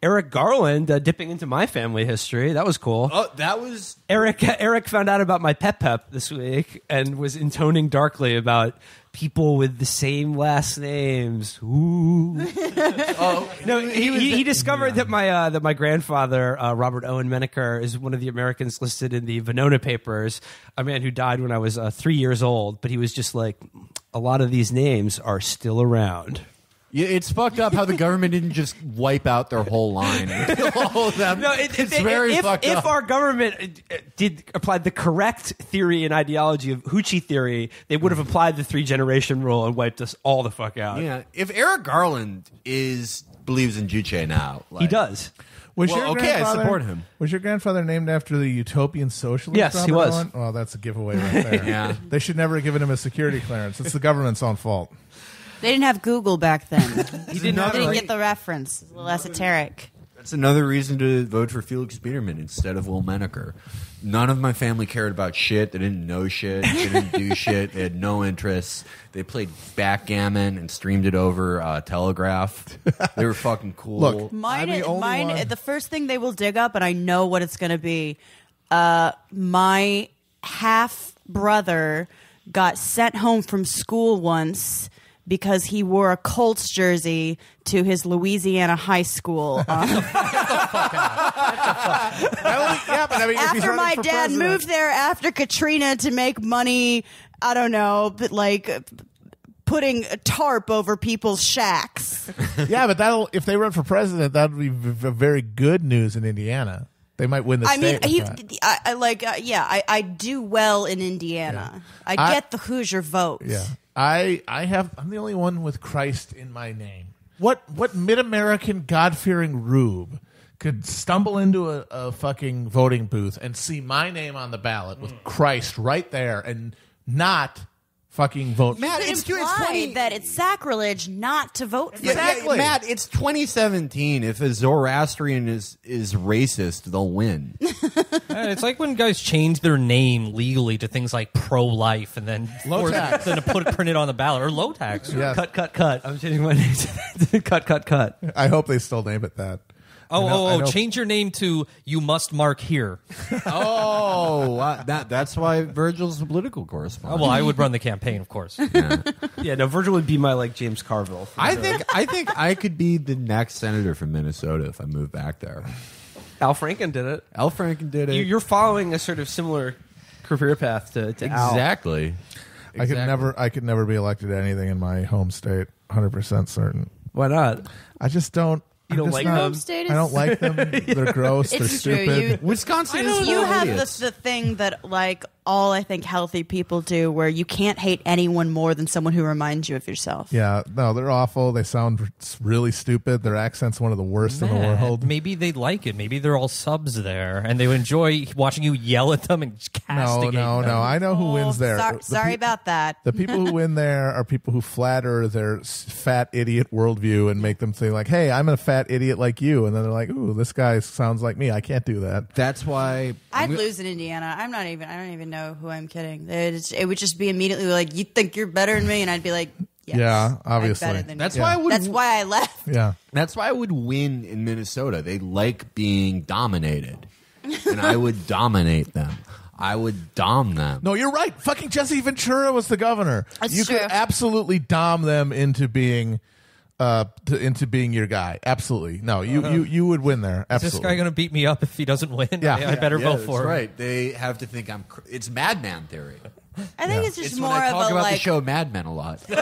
[SPEAKER 4] Eric Garland dipping into my family history. That was cool.
[SPEAKER 1] Oh, that was
[SPEAKER 4] Eric found out about my pep this week and was intoning darkly about people with the same last names. Ooh. No, he discovered that my grandfather Robert Owen Menaker is one of the Americans listed in the Venona Papers, a man who died when I was 3 years old. But he was just like, a lot of these names are still around.
[SPEAKER 1] Yeah, it's fucked up how the government didn't just wipe out their whole line. All of them.
[SPEAKER 4] No,
[SPEAKER 1] it's very fucked up.
[SPEAKER 4] If our government did apply the correct theory and ideology of Hoochie theory, they would have applied the 3-generation rule and wiped us all the fuck out.
[SPEAKER 1] Yeah, if Eric Garland believes in Juche now,
[SPEAKER 4] He does.
[SPEAKER 3] Was
[SPEAKER 1] Well,
[SPEAKER 3] your
[SPEAKER 1] okay, I
[SPEAKER 3] grandfather-
[SPEAKER 1] support him.
[SPEAKER 3] Was your grandfather named after the utopian socialist?
[SPEAKER 4] Yes, he
[SPEAKER 3] Robert
[SPEAKER 4] was.
[SPEAKER 3] Owen? Oh, that's a giveaway right there.
[SPEAKER 1] Yeah.
[SPEAKER 3] They should never have given him a security clearance. It's the government's own fault.
[SPEAKER 5] They didn't have Google back then.
[SPEAKER 1] He
[SPEAKER 5] They didn't get the reference. It's a little esoteric.
[SPEAKER 1] That's another reason to vote for Felix Biederman instead of Will Menaker. None of my family cared about shit. They didn't know shit. They didn't do shit. They had no interests. They played backgammon and streamed it over Telegraph. They were fucking cool.
[SPEAKER 3] Look,
[SPEAKER 5] Mine,
[SPEAKER 3] I'm the only one-
[SPEAKER 5] the first thing they will dig up, and I know what it's going to be. My half brother got sent home from school once because he wore a Colts jersey to his Louisiana high school. After my dad moved there after Katrina to make money, I don't know, but like putting a tarp over people's shacks.
[SPEAKER 3] Yeah, but if they run for president, that would be very good news in Indiana. They might win the state.
[SPEAKER 5] I do well in Indiana.
[SPEAKER 3] Yeah.
[SPEAKER 5] I get the Hoosier vote.
[SPEAKER 3] Yeah, I'm the only one with Christ in my name. What mid-American God-fearing rube could stumble into a fucking voting booth and see my name on the ballot with Christ right there and not fucking vote?
[SPEAKER 1] Matt,
[SPEAKER 5] It's implied that it's sacrilege not to vote for
[SPEAKER 3] Exactly.
[SPEAKER 1] Matt, it's 2017. If a Zoroastrian is racist, they'll win.
[SPEAKER 2] It's like when guys change their name legally to things like pro-life and then
[SPEAKER 3] Low tax.
[SPEAKER 2] then print it on the ballot, or low tax.
[SPEAKER 3] Yes.
[SPEAKER 4] Cut. I'm changing my name to cut.
[SPEAKER 3] I hope they still name it that. I know.
[SPEAKER 2] Change your name to "You must mark here."
[SPEAKER 1] That's why Virgil's a political correspondent.
[SPEAKER 2] Well, I would run the campaign, of course.
[SPEAKER 4] Yeah, no, Virgil would be my like James Carville.
[SPEAKER 1] I think I could be the next senator from Minnesota if I moved back there.
[SPEAKER 4] Al Franken did it.
[SPEAKER 1] Al Franken did it.
[SPEAKER 4] You're following a sort of similar career path to Al.
[SPEAKER 1] Exactly.
[SPEAKER 3] I could never be elected to anything in my home state. 100% certain.
[SPEAKER 4] Why not?
[SPEAKER 3] I just don't.
[SPEAKER 4] You don't
[SPEAKER 3] I'm just
[SPEAKER 4] like
[SPEAKER 3] not-
[SPEAKER 4] them?
[SPEAKER 5] State is-
[SPEAKER 3] I don't like them. They're gross. They're
[SPEAKER 5] It's true.
[SPEAKER 3] stupid.
[SPEAKER 1] Wisconsin is
[SPEAKER 5] You
[SPEAKER 1] full of
[SPEAKER 5] have
[SPEAKER 1] idiots.
[SPEAKER 5] the thing that like all I think healthy people do, where you can't hate anyone more than someone who reminds you of yourself.
[SPEAKER 3] Yeah, no, they're awful. They sound really stupid. Their accent's one of the worst in the world.
[SPEAKER 2] Maybe they like it. Maybe they're all subs there, and they would enjoy watching you yell at them and castigate
[SPEAKER 3] No.
[SPEAKER 2] them.
[SPEAKER 3] I know who wins there.
[SPEAKER 5] Sorry about that.
[SPEAKER 3] The people who win there are people who flatter their fat idiot worldview and make them think like, "Hey, I'm a fat idiot like you," and then they're like, "Ooh, this guy sounds like me. I can't do that."
[SPEAKER 1] That's why
[SPEAKER 5] I'd lose in Indiana. I don't even know who I'm kidding. It would just be immediately like, you think you're better than me, and I'd be like, yes,
[SPEAKER 3] Yeah,
[SPEAKER 5] I'm
[SPEAKER 3] obviously.
[SPEAKER 5] better than
[SPEAKER 1] That's
[SPEAKER 5] you.
[SPEAKER 1] why I would.
[SPEAKER 5] That's why I left.
[SPEAKER 3] Yeah.
[SPEAKER 1] That's why I would win in Minnesota. They like being dominated, and I would dominate them. I would dom them.
[SPEAKER 3] No, you're right. Fucking Jesse Ventura was the governor.
[SPEAKER 5] That's
[SPEAKER 3] you
[SPEAKER 5] true.
[SPEAKER 3] could absolutely dom them into being your guy. Absolutely. No, you would win there.
[SPEAKER 2] Is
[SPEAKER 3] Absolutely.
[SPEAKER 2] this guy going to beat me up if he doesn't win?
[SPEAKER 3] Yeah.
[SPEAKER 2] I better
[SPEAKER 1] Yeah,
[SPEAKER 2] vote
[SPEAKER 1] that's
[SPEAKER 2] for him.
[SPEAKER 1] right. They have to think I'm. It's Madman theory.
[SPEAKER 5] I think it's just
[SPEAKER 1] It's
[SPEAKER 5] more
[SPEAKER 1] when I
[SPEAKER 5] of
[SPEAKER 1] talk
[SPEAKER 5] a
[SPEAKER 1] about the
[SPEAKER 5] like.
[SPEAKER 1] show Mad Men a lot.
[SPEAKER 5] Like,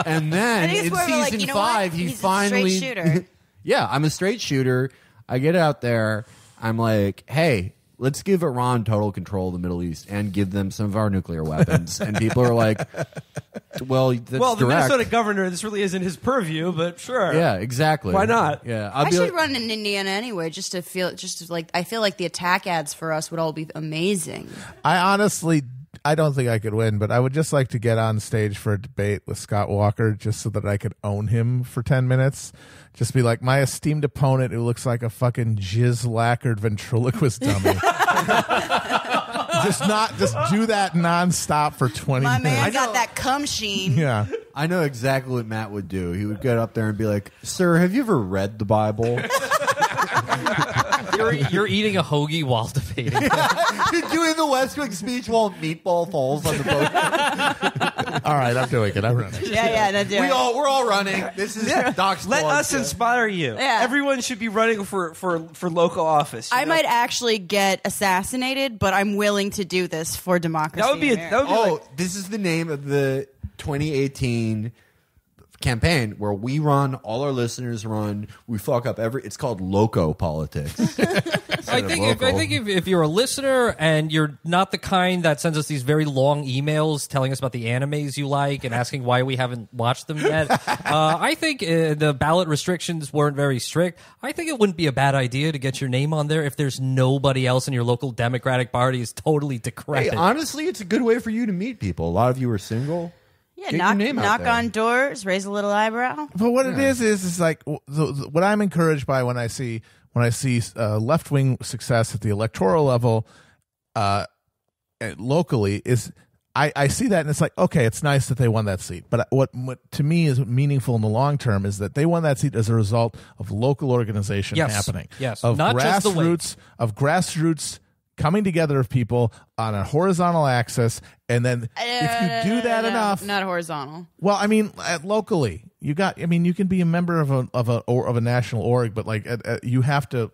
[SPEAKER 1] And
[SPEAKER 5] I
[SPEAKER 1] then
[SPEAKER 5] think it's
[SPEAKER 1] in
[SPEAKER 5] more of a
[SPEAKER 1] season
[SPEAKER 5] like, you know
[SPEAKER 1] 5,
[SPEAKER 5] what?
[SPEAKER 1] he
[SPEAKER 5] He's
[SPEAKER 1] finally.
[SPEAKER 5] a straight shooter.
[SPEAKER 1] Yeah, I'm a straight shooter. I get out there. I'm like, hey, let's give Iran total control of the Middle East and give them some of our nuclear weapons. And people are like, well, that's
[SPEAKER 4] Well, the
[SPEAKER 1] direct.
[SPEAKER 4] Minnesota governor, this really isn't his purview, but sure.
[SPEAKER 1] Yeah, exactly.
[SPEAKER 4] Why not?
[SPEAKER 1] Yeah,
[SPEAKER 5] I
[SPEAKER 1] be
[SPEAKER 5] should
[SPEAKER 1] like,
[SPEAKER 5] run in Indiana anyway, just to like. I feel like the attack ads for us would all be amazing.
[SPEAKER 3] I honestly, I don't think I could win, but I would just like to get on stage for a debate with Scott Walker just so that I could own him for 10 minutes. Just be like, my esteemed opponent who looks like a fucking jizz-lacquered ventriloquist dummy. Just do that nonstop for 20
[SPEAKER 5] My
[SPEAKER 3] minutes.
[SPEAKER 5] man got that cum sheen.
[SPEAKER 3] Yeah.
[SPEAKER 1] I know exactly what Matt would do. He would get up there and be like, sir, have you ever read the Bible?
[SPEAKER 2] You're eating a hoagie while debating.
[SPEAKER 1] You're doing the West Wing speech while meatball falls on the boat.
[SPEAKER 3] All right, I'm doing it. I'm running.
[SPEAKER 5] Yeah, no, do it.
[SPEAKER 1] We're all running. This is Doc's
[SPEAKER 4] Let
[SPEAKER 1] blog
[SPEAKER 4] us
[SPEAKER 1] show.
[SPEAKER 4] inspire you.
[SPEAKER 5] Yeah.
[SPEAKER 4] Everyone should be running for local office. you
[SPEAKER 5] I
[SPEAKER 4] know?
[SPEAKER 5] might actually get assassinated, but I'm willing to do this for democracy.
[SPEAKER 4] That would be
[SPEAKER 5] in America.
[SPEAKER 1] Oh, this is the name of the 2018 campaign where we run, all our listeners run, we fuck up it's called loco politics.
[SPEAKER 2] I think if you're a listener and you're not the kind that sends us these very long emails telling us about the animes you like and asking why we haven't watched them yet, I think the ballot restrictions weren't very strict. I think it wouldn't be a bad idea to get your name on there if there's nobody else in your local Democratic Party is totally decrepit.
[SPEAKER 1] Hey, honestly, it's a good way for you to meet people. A lot of you are single.
[SPEAKER 5] Yeah,
[SPEAKER 1] Get your name out
[SPEAKER 5] knock
[SPEAKER 1] there.
[SPEAKER 5] on doors, raise a little eyebrow.
[SPEAKER 3] But what it is like what I'm encouraged by when I see left wing success at the electoral level, locally is I see that and it's like, okay, it's nice that they won that seat. But what to me is meaningful in the long term is that they won that seat as a result of local organization happening.
[SPEAKER 2] Yes,
[SPEAKER 3] of
[SPEAKER 2] not just the wings.
[SPEAKER 3] grassroots coming together of people on a horizontal axis, and then if you do that enough,
[SPEAKER 5] not horizontal.
[SPEAKER 3] well, I mean, locally, you can be a member of a national org, but like you have to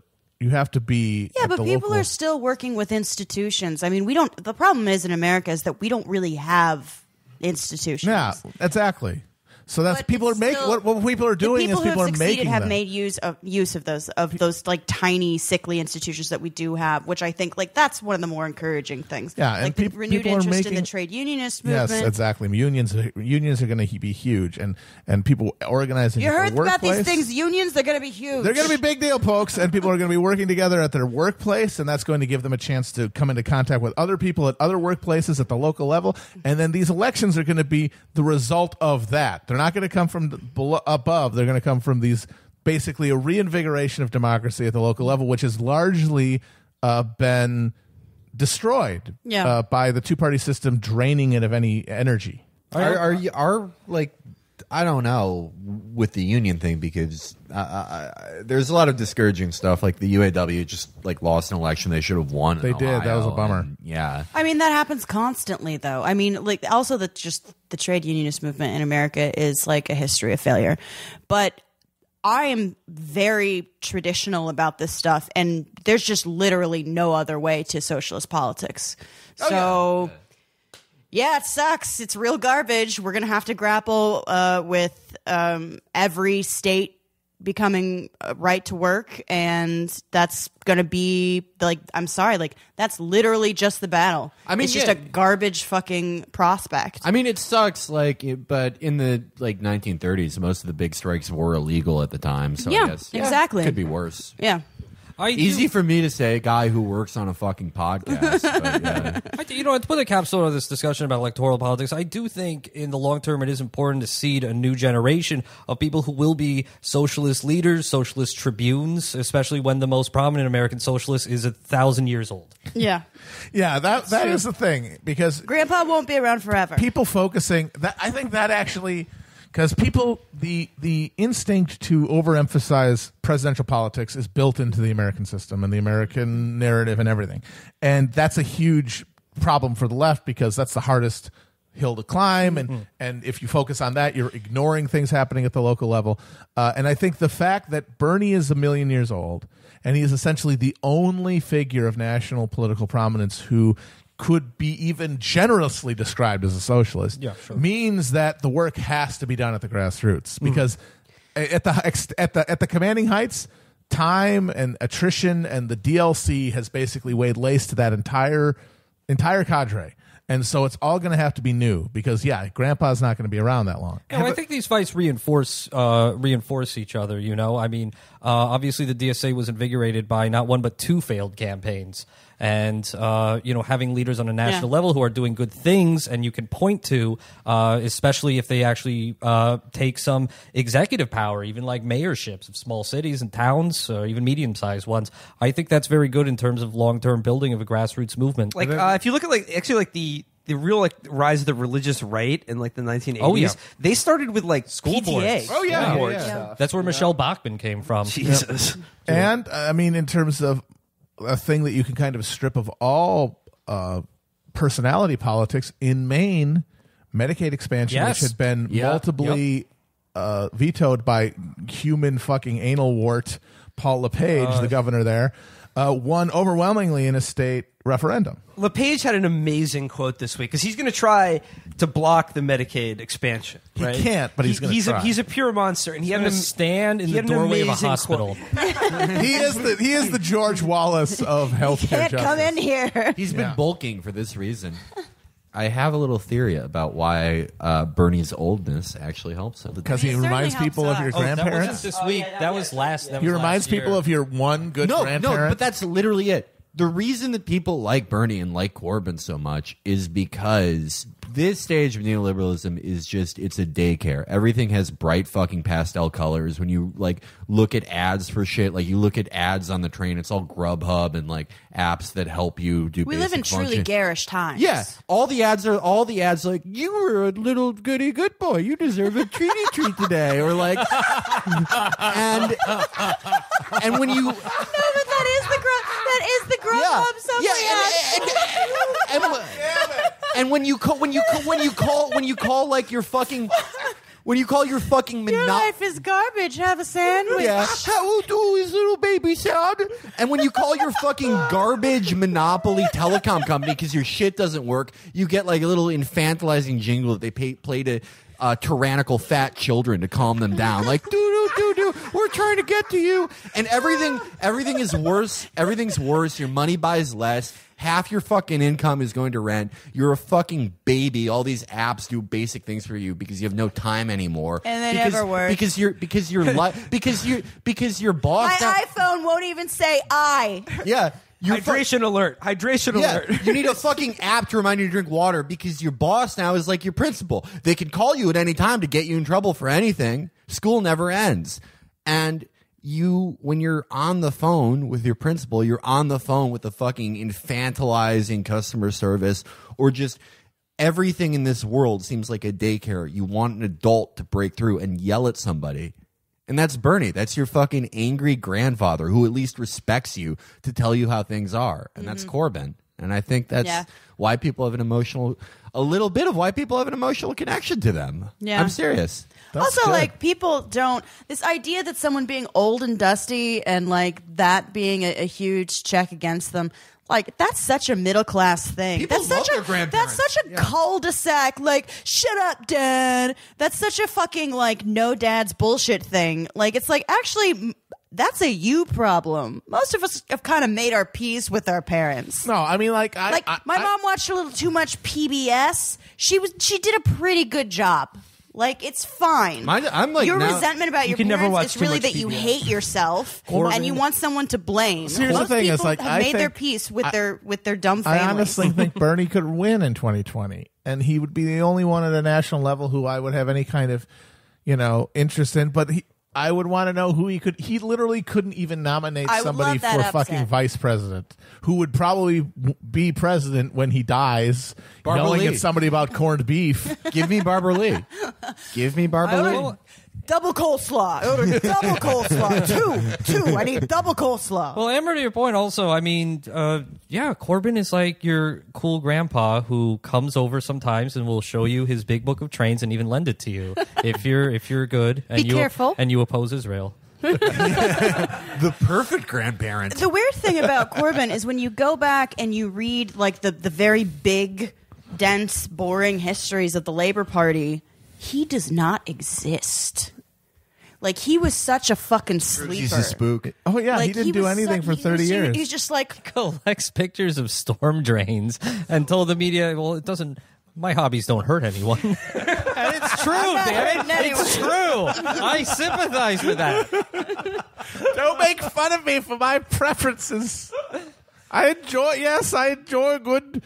[SPEAKER 3] be.
[SPEAKER 5] Yeah,
[SPEAKER 3] at
[SPEAKER 5] but
[SPEAKER 3] the
[SPEAKER 5] people
[SPEAKER 3] local.
[SPEAKER 5] are still working with institutions. I mean, we don't. The problem is in America is that we don't really have institutions.
[SPEAKER 3] Yeah, exactly. So that's
[SPEAKER 5] But
[SPEAKER 3] people are
[SPEAKER 5] it's
[SPEAKER 3] making
[SPEAKER 5] still-
[SPEAKER 3] what people are doing
[SPEAKER 5] the
[SPEAKER 3] is people
[SPEAKER 5] who
[SPEAKER 3] are
[SPEAKER 5] have succeeded
[SPEAKER 3] making
[SPEAKER 5] have
[SPEAKER 3] them.
[SPEAKER 5] made use of those like tiny sickly institutions that we do have, which I think like that's one of the more encouraging things.
[SPEAKER 3] Yeah, and
[SPEAKER 5] like the renewed
[SPEAKER 3] people are
[SPEAKER 5] interest in
[SPEAKER 3] making-
[SPEAKER 5] the trade unionist
[SPEAKER 3] Yes,
[SPEAKER 5] movement.
[SPEAKER 3] exactly. Unions are going to be huge, and people organizing.
[SPEAKER 5] You
[SPEAKER 3] at their
[SPEAKER 5] heard about these
[SPEAKER 3] workplace.
[SPEAKER 5] things? Unions, they're going to be huge.
[SPEAKER 3] They're going to be big deal, folks, and people are going to be working together at their workplace, and that's going to give them a chance to come into contact with other people at other workplaces at the local level. And then these elections are going to be the result of that. They're not going to come from above. They're going to come from these basically a reinvigoration of democracy at the local level, which has largely been destroyed by the two-party system draining it of any energy.
[SPEAKER 1] Are like, I don't know with the union thing, because there's a lot of discouraging stuff. Like the UAW just like lost an election they should have won.
[SPEAKER 3] They did. That was a bummer.
[SPEAKER 1] Yeah.
[SPEAKER 5] I mean, that happens constantly, though. I mean, like, also the trade unionist movement in America is like a history of failure. But I am very traditional about this stuff, and there's just literally no other way to socialist politics. So, yeah, it sucks. It's real garbage. We're going to have to grapple with every state becoming right to work, and that's going to be like, I'm sorry, like that's literally just the battle.
[SPEAKER 1] I mean,
[SPEAKER 5] it's just a garbage fucking prospect.
[SPEAKER 1] I mean, it sucks. But in the 1930s, most of the big strikes were illegal at the time. So
[SPEAKER 5] Yeah,
[SPEAKER 1] I guess,
[SPEAKER 5] exactly.
[SPEAKER 1] it could be worse.
[SPEAKER 5] Yeah.
[SPEAKER 1] Easy for me to say, a guy who works on a fucking podcast. But, yeah.
[SPEAKER 2] To put a capstone on this discussion about electoral politics, I do think in the long term it is important to seed a new generation of people who will be socialist leaders, socialist tribunes, especially when the most prominent American socialist is 1,000 years old.
[SPEAKER 5] Yeah.
[SPEAKER 3] Yeah, that is the thing, because
[SPEAKER 5] Grandpa won't be around forever.
[SPEAKER 3] people focusing that, I think that actually, because people, the instinct to overemphasize presidential politics is built into the American system and the American narrative and everything, and that's a huge problem for the left, because that's the hardest hill to climb, and if you focus on that, you're ignoring things happening at the local level. And I think the fact that Bernie is 1 million years old, and he is essentially the only figure of national political prominence who could be even generously described as a socialist, means that the work has to be done at the grassroots, because at the commanding heights, time and attrition and the DLC has basically laid lace to that entire cadre. And so it's all going to have to be new, because Grandpa's not going to be around that long.
[SPEAKER 2] I think these fights reinforce each other. I mean, obviously the DSA was invigorated by not one but two failed campaigns, and having leaders on a national level who are doing good things, and you can point to, especially if they actually take some executive power, even like mayorships of small cities and towns, or even medium-sized ones. I think that's very good in terms of long-term building of a grassroots movement.
[SPEAKER 4] Like if you look at the real rise of the religious right in the 1980s, they started with school
[SPEAKER 2] PTA.
[SPEAKER 4] boards. Board stuff.
[SPEAKER 2] That's where Michelle Bachmann came from.
[SPEAKER 4] Jesus.
[SPEAKER 3] And I mean, in terms of a thing that you can kind of strip of all personality politics, in Maine, Medicaid expansion, which had been multiply vetoed by human fucking anal wart Paul LePage, the governor there, won overwhelmingly in a state referendum.
[SPEAKER 4] LePage had an amazing quote this week because he's going to try to block the Medicaid expansion. Right?
[SPEAKER 3] He can't, but he's going to try.
[SPEAKER 4] He's a pure monster, and he had
[SPEAKER 2] Going
[SPEAKER 4] an
[SPEAKER 2] to stand in the doorway of a hospital.
[SPEAKER 3] He is the George Wallace of healthcare
[SPEAKER 5] Can't
[SPEAKER 3] justice.
[SPEAKER 5] come in here.
[SPEAKER 1] He's been bulking for this reason. I have a little theory about why Bernie's oldness actually helps him.
[SPEAKER 3] Because he
[SPEAKER 5] It certainly
[SPEAKER 3] reminds
[SPEAKER 5] helps
[SPEAKER 3] people of your
[SPEAKER 5] us.
[SPEAKER 2] That wasn't
[SPEAKER 3] grandparents.
[SPEAKER 2] this week. That was last. That
[SPEAKER 3] He
[SPEAKER 2] was
[SPEAKER 3] reminds
[SPEAKER 2] last year.
[SPEAKER 3] people of your one good
[SPEAKER 1] No,
[SPEAKER 3] grandparent.
[SPEAKER 1] but that's literally it. The reason that people like Bernie and like Corbyn so much is because this stage of neoliberalism is just, it's a daycare. Everything has bright fucking pastel colors. When you like look at ads for shit, like you look at ads on the train, it's all Grubhub and like apps that help you do
[SPEAKER 5] We
[SPEAKER 1] basic
[SPEAKER 5] live in truly
[SPEAKER 1] functions.
[SPEAKER 5] garish times.
[SPEAKER 1] Yeah, all the ads like, you were a little goody good boy, you deserve a treaty treat today, or like, and when you
[SPEAKER 5] No, but that is the Grubhub Subway ad.
[SPEAKER 1] and when you call like your fucking
[SPEAKER 5] Your life is garbage. Have a sandwich.
[SPEAKER 1] yeah, how do his little baby sound? And when you call your fucking garbage monopoly telecom company because your shit doesn't work, you get like a little infantilizing jingle that they play to tyrannical fat children to calm them down. Like, do, we're trying to get to you. And everything is worse. Everything's worse. Your money buys less. Half your fucking income is going to rent. You're a fucking baby. All these apps do basic things for you because you have no time anymore.
[SPEAKER 5] And they never work.
[SPEAKER 1] Because your boss.
[SPEAKER 5] My iPhone won't even say I.
[SPEAKER 1] Yeah.
[SPEAKER 4] Hydration alert.
[SPEAKER 1] Yeah, you need a fucking app to remind you to drink water because your boss now is like your principal. They can call you at any time to get you in trouble for anything. School never ends. And when you're on the phone with your principal, you're on the phone with the fucking infantilizing customer service, or just everything in this world seems like a daycare. You want an adult to break through and yell at somebody. And that's Bernie. That's your fucking angry grandfather who at least respects you to tell you how things are. And that's Corbyn. And I think that's why people have a little bit of why people have an emotional connection to them.
[SPEAKER 5] Yeah.
[SPEAKER 1] I'm serious.
[SPEAKER 3] That's
[SPEAKER 5] also,
[SPEAKER 3] good.
[SPEAKER 5] like, people don't. This idea that someone being old and dusty and, like, that being a huge check against them. Like, that's such a middle class thing.
[SPEAKER 1] People
[SPEAKER 5] That's
[SPEAKER 1] love
[SPEAKER 5] such
[SPEAKER 1] their grandparents.
[SPEAKER 5] That's such a cul-de-sac. Like, shut up, dad. That's such a fucking like no dad's bullshit thing. Like, it's like actually that's a you problem. Most of us have kind of made our peace with our parents.
[SPEAKER 3] No, I mean, like,
[SPEAKER 5] My mom watched a little too much PBS. She did a pretty good job. Like, it's fine.
[SPEAKER 1] I'm like
[SPEAKER 5] your
[SPEAKER 1] now-
[SPEAKER 5] resentment about your
[SPEAKER 4] can never
[SPEAKER 5] parents
[SPEAKER 4] watch
[SPEAKER 5] is
[SPEAKER 4] too
[SPEAKER 5] really
[SPEAKER 4] much
[SPEAKER 5] that you
[SPEAKER 4] PBS.
[SPEAKER 5] hate yourself and you want someone to blame.
[SPEAKER 3] So here's the
[SPEAKER 5] Most
[SPEAKER 3] thing,
[SPEAKER 5] people
[SPEAKER 3] is, like,
[SPEAKER 5] have
[SPEAKER 3] I
[SPEAKER 5] made their
[SPEAKER 3] think-
[SPEAKER 5] peace with their dumb families.
[SPEAKER 3] I honestly think Bernie could win in 2020, and he would be the only one at a national level who I would have any kind of, interest in. But I would want to know who he could. He literally couldn't even nominate
[SPEAKER 5] I would
[SPEAKER 3] somebody
[SPEAKER 5] love that
[SPEAKER 3] for
[SPEAKER 5] upset.
[SPEAKER 3] fucking vice president, who would probably be president when he dies,
[SPEAKER 1] Barbara
[SPEAKER 3] yelling
[SPEAKER 1] Lee.
[SPEAKER 3] at somebody about corned beef.
[SPEAKER 1] Give me Barbara Lee. Give me Barbara Lee.
[SPEAKER 5] Double coleslaw. Double coleslaw. Two. I need double coleslaw.
[SPEAKER 2] Well, Amber, to your point, also, I mean, Corbyn is like your cool grandpa who comes over sometimes and will show you his big book of trains and even lend it to you if you're good. And
[SPEAKER 5] Be careful.
[SPEAKER 2] And you oppose Israel.
[SPEAKER 1] The perfect grandparent.
[SPEAKER 5] The weird thing about Corbyn is when you go back and you read like the very big, dense, boring histories of the Labour Party, he does not exist. Like, he was such a fucking sleeper.
[SPEAKER 1] He's a spook.
[SPEAKER 3] Oh yeah,
[SPEAKER 5] Like,
[SPEAKER 3] he didn't do
[SPEAKER 5] was
[SPEAKER 3] anything for
[SPEAKER 5] he
[SPEAKER 3] 30
[SPEAKER 5] was-
[SPEAKER 3] years.
[SPEAKER 5] He's just like,
[SPEAKER 2] Collects pictures of storm drains and told the media, well, it doesn't. My hobbies don't hurt anyone. And it's true,
[SPEAKER 5] not
[SPEAKER 2] damn
[SPEAKER 5] hurting
[SPEAKER 2] it. It's true. I sympathize with that.
[SPEAKER 3] Don't make fun of me for my preferences. I enjoy a good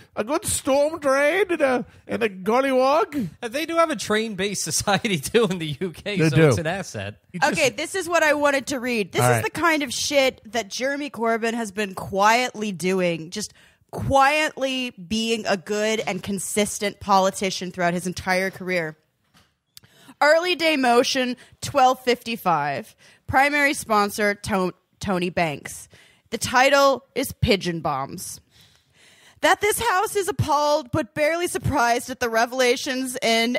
[SPEAKER 3] storm drain and a gollywog.
[SPEAKER 2] They do have a train-based society, too, in the UK, so
[SPEAKER 3] do.
[SPEAKER 2] it's an asset.
[SPEAKER 5] okay, this is what I wanted to read. This
[SPEAKER 3] All
[SPEAKER 5] is
[SPEAKER 3] right.
[SPEAKER 5] the kind of shit that Jeremy Corbyn has been quietly doing, just quietly being a good and consistent politician throughout his entire career. Early day motion, 12:55. Primary sponsor, Tony Banks. The title is Pigeon Bombs. That this house is appalled but barely surprised at the revelations in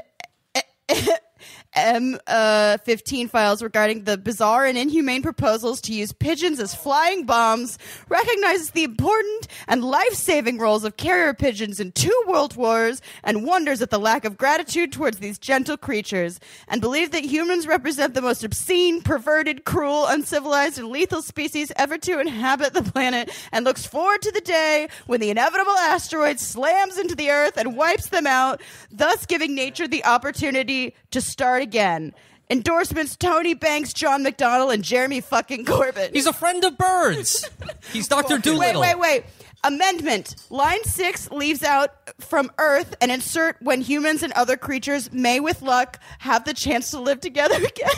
[SPEAKER 5] M15 files regarding the bizarre and inhumane proposals to use pigeons as flying bombs, recognizes the important and life-saving roles of carrier pigeons in 2 world wars, and wonders at the lack of gratitude towards these gentle creatures, and believes that humans represent the most obscene, perverted, cruel, uncivilized, and lethal species ever to inhabit the planet, and looks forward to the day when the inevitable asteroid slams into the Earth and wipes them out, thus giving nature the opportunity to start again. Endorsements: Tony Banks, John McDonnell, and Jeremy fucking Corbyn.
[SPEAKER 2] He's a friend of birds. He's Dr. Doolittle.
[SPEAKER 5] Wait. Amendment. Line 6 leaves out from Earth and insert when humans and other creatures may, with luck, have the chance to live together again.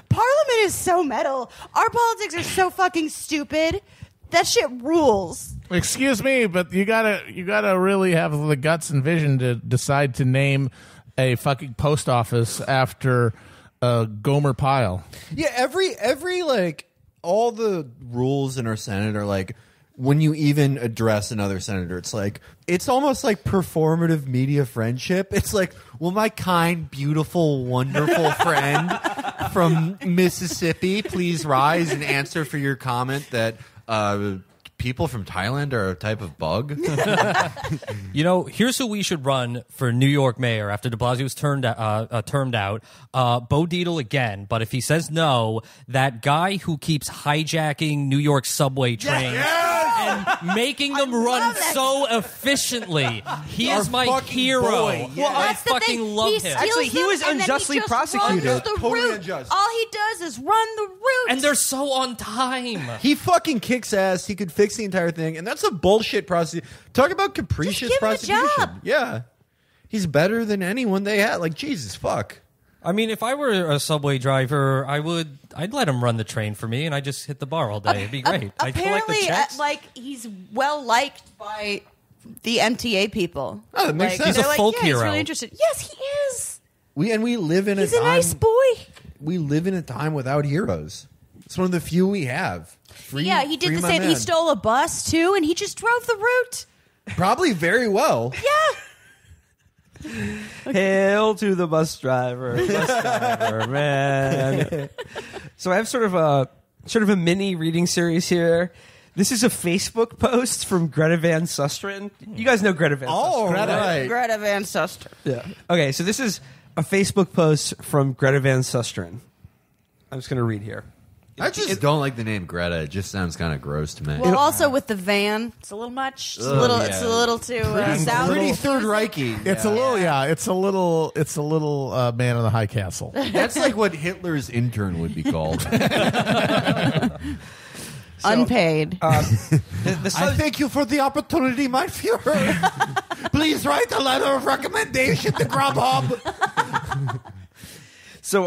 [SPEAKER 5] Parliament is so metal. Our politics are so fucking stupid. That shit rules.
[SPEAKER 3] Excuse me, but you gotta really have the guts and vision to decide to name a fucking post office after Gomer Pyle.
[SPEAKER 1] Yeah, every like all the rules in our Senate are like, when you even address another senator, it's like, it's almost like performative media friendship. It's like, will my kind, beautiful, wonderful friend from Mississippi please rise and answer for your comment that people from Thailand are a type of bug?
[SPEAKER 2] You know, here's who we should run for New York mayor after de Blasio was termed out. Bo Dietl again, but if he says no, that guy who keeps hijacking New York subway trains and making them run so efficiently. He is my hero.
[SPEAKER 1] Boy. Yeah.
[SPEAKER 5] Well,
[SPEAKER 2] I
[SPEAKER 5] that's the
[SPEAKER 2] fucking
[SPEAKER 5] thing.
[SPEAKER 2] love
[SPEAKER 5] He
[SPEAKER 2] him.
[SPEAKER 5] steals
[SPEAKER 4] Actually, he
[SPEAKER 5] them,
[SPEAKER 4] was
[SPEAKER 5] and then he
[SPEAKER 4] unjustly
[SPEAKER 5] just
[SPEAKER 4] prosecuted.
[SPEAKER 5] runs the
[SPEAKER 1] Totally
[SPEAKER 5] route.
[SPEAKER 1] unjust.
[SPEAKER 5] All he does is run the route.
[SPEAKER 2] And they're so on time.
[SPEAKER 1] He fucking kicks ass. He could fix the entire thing, and that's a bullshit prosecution. Talk about capricious
[SPEAKER 5] Just give him a
[SPEAKER 1] prosecution.
[SPEAKER 5] job.
[SPEAKER 1] Yeah, he's better than anyone they had. Like, Jesus fuck.
[SPEAKER 2] I mean, if I were a subway driver, I'd let him run the train for me, and I just hit the bar all day. It'd be great. I'd collect the
[SPEAKER 5] Apparently,
[SPEAKER 2] checks.
[SPEAKER 5] like, he's well liked by the MTA people.
[SPEAKER 1] Oh, that makes
[SPEAKER 5] Like,
[SPEAKER 1] sense.
[SPEAKER 2] He's a
[SPEAKER 5] they're like,
[SPEAKER 2] folk
[SPEAKER 5] yeah, He's
[SPEAKER 2] hero.
[SPEAKER 5] really interested. Yes, he is.
[SPEAKER 1] We live in
[SPEAKER 5] He's
[SPEAKER 1] a
[SPEAKER 5] a
[SPEAKER 1] time.
[SPEAKER 5] nice boy.
[SPEAKER 1] We live in a time without heroes. It's one of the few we have. Free,
[SPEAKER 5] Yeah, he did
[SPEAKER 1] free
[SPEAKER 5] the
[SPEAKER 1] my
[SPEAKER 5] same. He
[SPEAKER 1] man.
[SPEAKER 5] stole a bus too, and he just drove the route.
[SPEAKER 1] Probably very well.
[SPEAKER 5] Yeah.
[SPEAKER 4] Hail to the bus driver, man. So I have sort of a mini reading series here. This is a Facebook post from Greta Van Susteren. You guys know Greta Van Susteren.
[SPEAKER 1] Oh, right.
[SPEAKER 5] Greta Van Susteren.
[SPEAKER 4] Yeah. Okay, so this is a Facebook post from Greta Van Susteren. I'm just going to read here.
[SPEAKER 1] I just don't like the name Greta. It just sounds kind of gross to me.
[SPEAKER 5] Well, also with the van, it's a little much. It's a little.
[SPEAKER 1] yeah.
[SPEAKER 5] It's a little too
[SPEAKER 1] Pretty
[SPEAKER 5] sound.
[SPEAKER 1] Third Reichy.
[SPEAKER 3] It's a little, it's a little man in the high castle.
[SPEAKER 1] That's like what Hitler's intern would be called.
[SPEAKER 5] Unpaid.
[SPEAKER 1] I thank you for the opportunity, my Führer. Please write a letter of recommendation to Grubhub.
[SPEAKER 4] So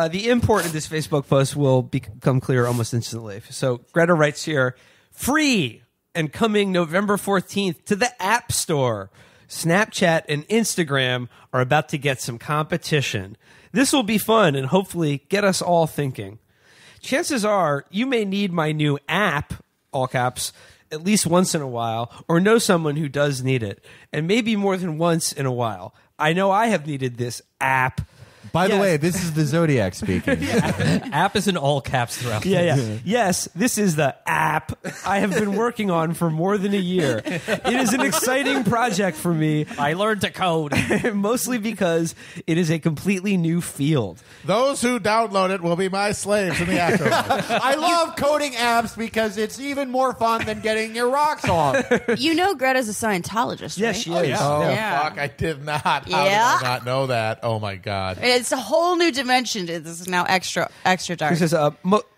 [SPEAKER 4] the import of this Facebook post will become clear almost instantly. So Greta writes here, free and coming November 14th to the App Store. Snapchat and Instagram are about to get some competition. This will be fun and hopefully get us all thinking. Chances are you may need my new app, all caps, at least once in a while, or know someone who does need it, and maybe more than once in a while. I know I have needed this app.
[SPEAKER 1] By the
[SPEAKER 4] Yes.
[SPEAKER 1] way, this is the Zodiac speaking.
[SPEAKER 2] App is in all caps throughout.
[SPEAKER 4] Yeah. Yes, this is the app I have been working on for more than a year. It is an exciting project for me,
[SPEAKER 2] I learned to code.
[SPEAKER 4] mostly because it is a completely new field.
[SPEAKER 3] Those who download it will be my slaves in the afterlife.
[SPEAKER 1] I love coding apps because it's even more fun than getting your rocks off.
[SPEAKER 5] You know, Greta's a Scientologist,
[SPEAKER 4] Yes,
[SPEAKER 5] right?
[SPEAKER 4] she is.
[SPEAKER 3] Oh,
[SPEAKER 5] Yeah.
[SPEAKER 3] fuck, I did not. How
[SPEAKER 5] Yeah.
[SPEAKER 3] did I not know that? Oh, my God.
[SPEAKER 5] It's a whole new dimension. This is now extra dark.
[SPEAKER 4] He says,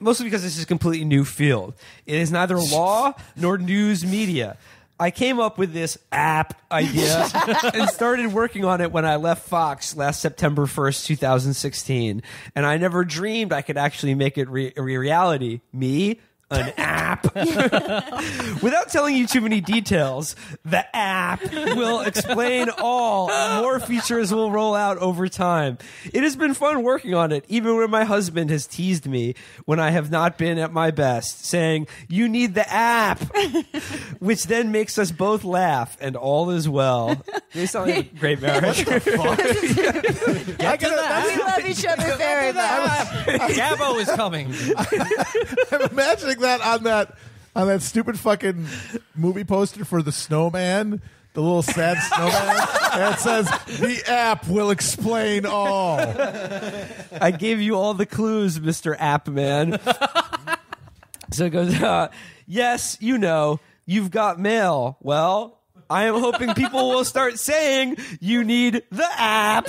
[SPEAKER 4] mostly because this is a completely new field. It is neither law nor news media. I came up with this app idea and started working on it when I left Fox last September 1st, 2016. And I never dreamed I could actually make it a reality. Me? an app. Without telling you too many details, the app will explain all. More features will roll out over time. It has been fun working on it, even when my husband has teased me when I have not been at my best, saying, "You need the app," which then makes us both laugh, and all is well. They sound like a great marriage.
[SPEAKER 5] We love each other very much.
[SPEAKER 2] Gabbo is coming.
[SPEAKER 3] I'm imagining that on that stupid fucking movie poster for the snowman, the little sad snowman, and it says, "The app will explain all."
[SPEAKER 4] I gave you all the clues, Mr. App Man. So it goes, yes, you know, you've got mail. Well, I am hoping people will start saying you need the app.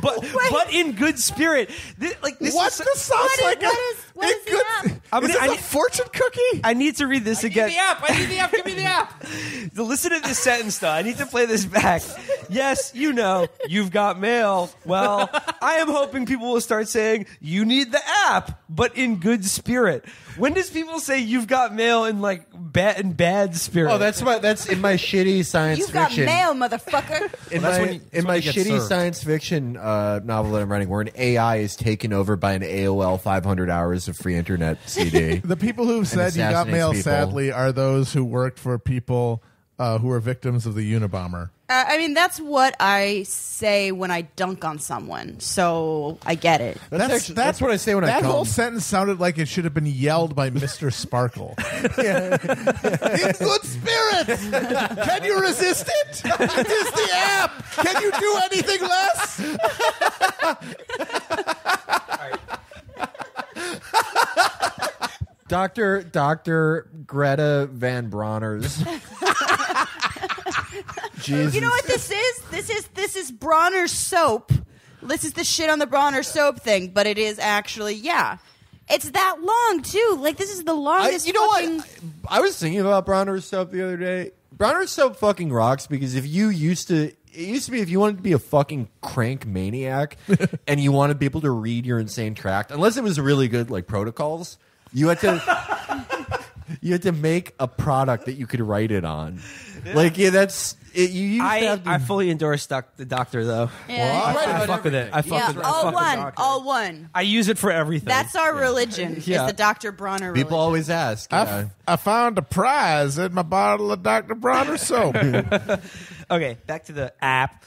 [SPEAKER 4] But in good spirit. This
[SPEAKER 3] What? This sounds like
[SPEAKER 5] what is the app?
[SPEAKER 3] Is this a fortune cookie?
[SPEAKER 4] I need to read this again.
[SPEAKER 2] I need the app. Give me the app.
[SPEAKER 4] So listen to this sentence, though. I need to play this back. Yes, you know, you've got mail. Well, I am hoping people will start saying you need the app, but in good spirit. When does people say you've got mail in like bad spirit?
[SPEAKER 1] Oh, that's in my shitty science
[SPEAKER 5] You've got
[SPEAKER 1] fiction.
[SPEAKER 5] mail, motherfucker.
[SPEAKER 1] In
[SPEAKER 2] Well, that's
[SPEAKER 1] my,
[SPEAKER 2] when you- that's
[SPEAKER 1] in my
[SPEAKER 2] when you get
[SPEAKER 1] shitty
[SPEAKER 2] served.
[SPEAKER 1] science fiction novel that I'm writing, where an AI is taken over by an AOL 500 hours of free internet CD.
[SPEAKER 3] The people who've said you got
[SPEAKER 1] assassinates
[SPEAKER 3] mail,
[SPEAKER 1] people.
[SPEAKER 3] sadly, are those who worked for people who are victims of the Unabomber.
[SPEAKER 5] I mean, that's what I say when I dunk on someone, so I get it.
[SPEAKER 1] That's what I say when I
[SPEAKER 3] That
[SPEAKER 1] come.
[SPEAKER 3] whole sentence sounded like it should have been yelled by Mr. Sparkle. In good spirits! Can you resist it? It is the app! Can you do anything less?
[SPEAKER 1] Dr. Greta Van Bronner's. Jesus.
[SPEAKER 5] You know what this is? This is Bronner's soap. This is the shit on the Bronner soap thing, but it is actually, yeah. It's that long, too. Like, this is the longest
[SPEAKER 1] you know
[SPEAKER 5] fucking...
[SPEAKER 1] what? I was thinking about Bronner's soap the other day. Bronner's soap fucking rocks because if you used to... It used to be if you wanted to be a fucking crank maniac and you wanted people to read your insane tract, unless it was really good, like, protocols, you had to make a product that you could write it on. Like, yeah, that's... It, you used to have to,
[SPEAKER 4] I fully endorse the doctor, though.
[SPEAKER 5] Yeah.
[SPEAKER 4] I fuck with it. I fuck
[SPEAKER 5] Yeah,
[SPEAKER 4] with it.
[SPEAKER 5] all one.
[SPEAKER 4] I use it for everything.
[SPEAKER 5] That's our religion,
[SPEAKER 4] Yeah.
[SPEAKER 5] is the Dr. Bronner religion.
[SPEAKER 1] people always ask.
[SPEAKER 3] I found a prize in my bottle of Dr. Bronner soap.
[SPEAKER 4] Okay, back to the app.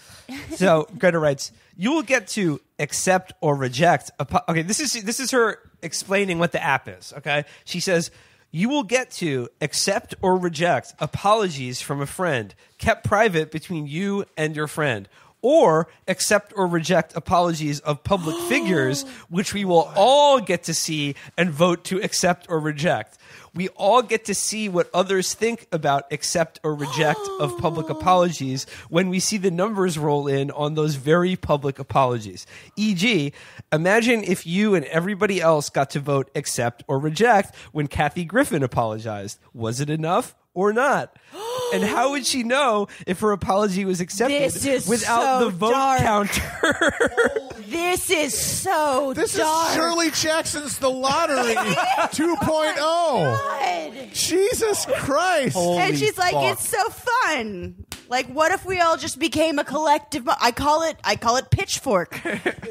[SPEAKER 4] So Greta writes, "You will get to accept or reject." Okay, this is her explaining what the app is. Okay, she says, "You will get to accept or reject apologies from a friend kept private between you and your friend, or accept or reject apologies of public figures, which we will all get to see and vote to accept or reject. We all get to see what others think about accept or reject of public apologies when we see the numbers roll in on those very public apologies. E.g., imagine if you and everybody else got to vote accept or reject when Kathy Griffin apologized. Was it enough or not? And how would she know if her apology was accepted
[SPEAKER 5] This is
[SPEAKER 4] without
[SPEAKER 5] so
[SPEAKER 4] the vote
[SPEAKER 5] dark.
[SPEAKER 4] counter?
[SPEAKER 5] This is so
[SPEAKER 3] This
[SPEAKER 5] dark.
[SPEAKER 3] is Shirley Jackson's The Lottery 2.0.
[SPEAKER 5] God.
[SPEAKER 3] Jesus Christ.
[SPEAKER 5] And she's like,
[SPEAKER 1] fuck.
[SPEAKER 5] it's so fun. Like, what if we all just became a collective? I call it pitchfork.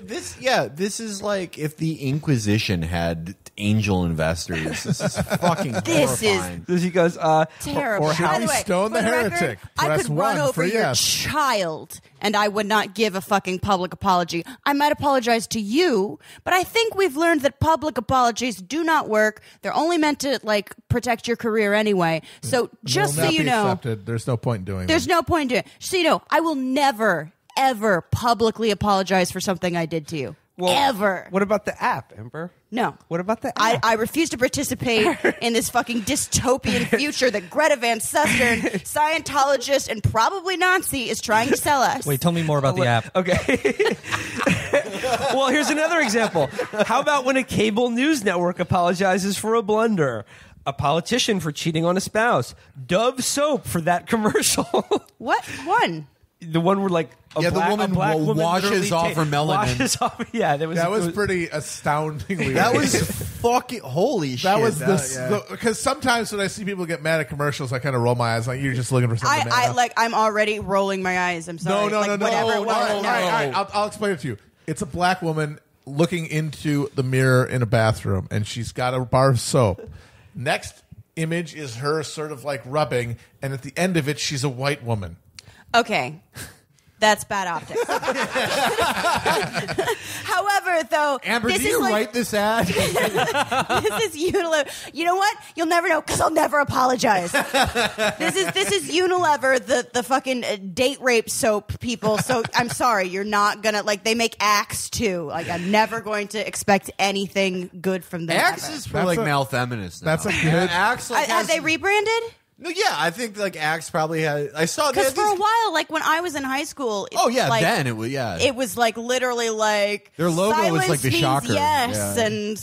[SPEAKER 1] This is like if the Inquisition had angel investors. This is fucking
[SPEAKER 5] This is-
[SPEAKER 1] horrifying.
[SPEAKER 4] So she goes,
[SPEAKER 5] Terrible.
[SPEAKER 3] Or how
[SPEAKER 5] By the
[SPEAKER 3] we
[SPEAKER 5] way,
[SPEAKER 3] stone the
[SPEAKER 5] for record,
[SPEAKER 3] heretic.
[SPEAKER 5] I
[SPEAKER 3] Press
[SPEAKER 5] could run
[SPEAKER 3] 1
[SPEAKER 5] over
[SPEAKER 3] for
[SPEAKER 5] your
[SPEAKER 3] yes.
[SPEAKER 5] child, and I would not give a fucking public apology. I might apologize to you, but I think we've learned that public apologies do not work. They're only meant to like protect your career anyway. So just
[SPEAKER 3] Will
[SPEAKER 5] so
[SPEAKER 3] not
[SPEAKER 5] you
[SPEAKER 3] be
[SPEAKER 5] know,
[SPEAKER 3] accepted. There's no point in doing
[SPEAKER 5] there's
[SPEAKER 3] that.
[SPEAKER 5] no point in doing it. So you know, I will never, ever publicly apologize for something I did to you. Ever.
[SPEAKER 4] What about the app, Ember?
[SPEAKER 5] No.
[SPEAKER 4] What about the app?
[SPEAKER 5] I refuse to participate in this fucking dystopian future that Greta Van Susteren, Scientologist, and probably Nazi is trying to sell us.
[SPEAKER 2] Wait, tell me more about the app.
[SPEAKER 4] Okay. Well, here's another example. How about when a cable news network apologizes for a blunder? A politician for cheating on a spouse. Dove soap for that commercial.
[SPEAKER 5] What one?
[SPEAKER 4] the one where like
[SPEAKER 1] the woman washes
[SPEAKER 4] literally
[SPEAKER 1] off her melanin.
[SPEAKER 4] Washes off, yeah,
[SPEAKER 3] That was pretty astoundingly.
[SPEAKER 1] That was fucking holy shit.
[SPEAKER 3] That was because sometimes when I see people get mad at commercials, I kind of roll my eyes like you're just looking for something.
[SPEAKER 5] I'm already rolling my eyes. I'm sorry.
[SPEAKER 3] No.
[SPEAKER 5] Whatever.
[SPEAKER 3] All right, I'll explain it to you. It's a black woman looking into the mirror in a bathroom, and she's got a bar of soap. Next image is her sort of like rubbing, and at the end of it, she's a white woman.
[SPEAKER 5] Okay. That's bad optics. However, though,
[SPEAKER 1] Amber, do you write this ad?
[SPEAKER 5] This is Unilever. You know what? You'll never know because I'll never apologize. This is Unilever, the fucking date rape soap people. So I'm sorry, you're not gonna they make Axe too. Like I'm never going to expect anything good from them.
[SPEAKER 1] Axe is for male feminists. Now.
[SPEAKER 3] That's a good.
[SPEAKER 1] Axe
[SPEAKER 5] have they rebranded?
[SPEAKER 1] No, yeah, I think Axe probably had. I saw
[SPEAKER 5] because for a while, when I was in high school.
[SPEAKER 1] Then it was
[SPEAKER 5] It was literally
[SPEAKER 1] their logo was like the
[SPEAKER 5] means
[SPEAKER 1] shocker.
[SPEAKER 5] Yes,
[SPEAKER 1] yeah.
[SPEAKER 5] And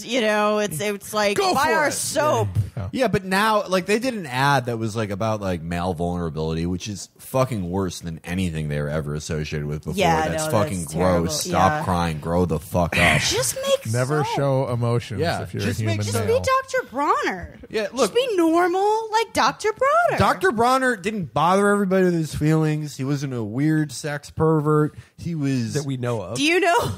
[SPEAKER 5] it's like
[SPEAKER 3] Go
[SPEAKER 5] buy
[SPEAKER 3] for
[SPEAKER 5] our
[SPEAKER 3] it.
[SPEAKER 5] soap.
[SPEAKER 1] Yeah, but now they did an ad that was about male vulnerability, which is fucking worse than anything they were ever associated with before.
[SPEAKER 5] Yeah,
[SPEAKER 1] that's
[SPEAKER 5] no,
[SPEAKER 1] fucking
[SPEAKER 5] that's
[SPEAKER 1] gross.
[SPEAKER 5] terrible.
[SPEAKER 1] Stop
[SPEAKER 5] Yeah.
[SPEAKER 1] crying. Grow the fuck up.
[SPEAKER 5] Just make
[SPEAKER 3] Never
[SPEAKER 5] soap.
[SPEAKER 3] show emotions
[SPEAKER 1] Yeah,
[SPEAKER 3] if you're
[SPEAKER 1] just
[SPEAKER 3] a human
[SPEAKER 1] make-
[SPEAKER 5] Just
[SPEAKER 3] male.
[SPEAKER 5] be Dr. Bronner.
[SPEAKER 1] Yeah, look-
[SPEAKER 5] Just be normal like Dr. Bronner.
[SPEAKER 1] Dr. Bronner didn't bother everybody with his feelings. He wasn't a weird sex pervert. He was
[SPEAKER 4] that we know of.
[SPEAKER 5] Do you know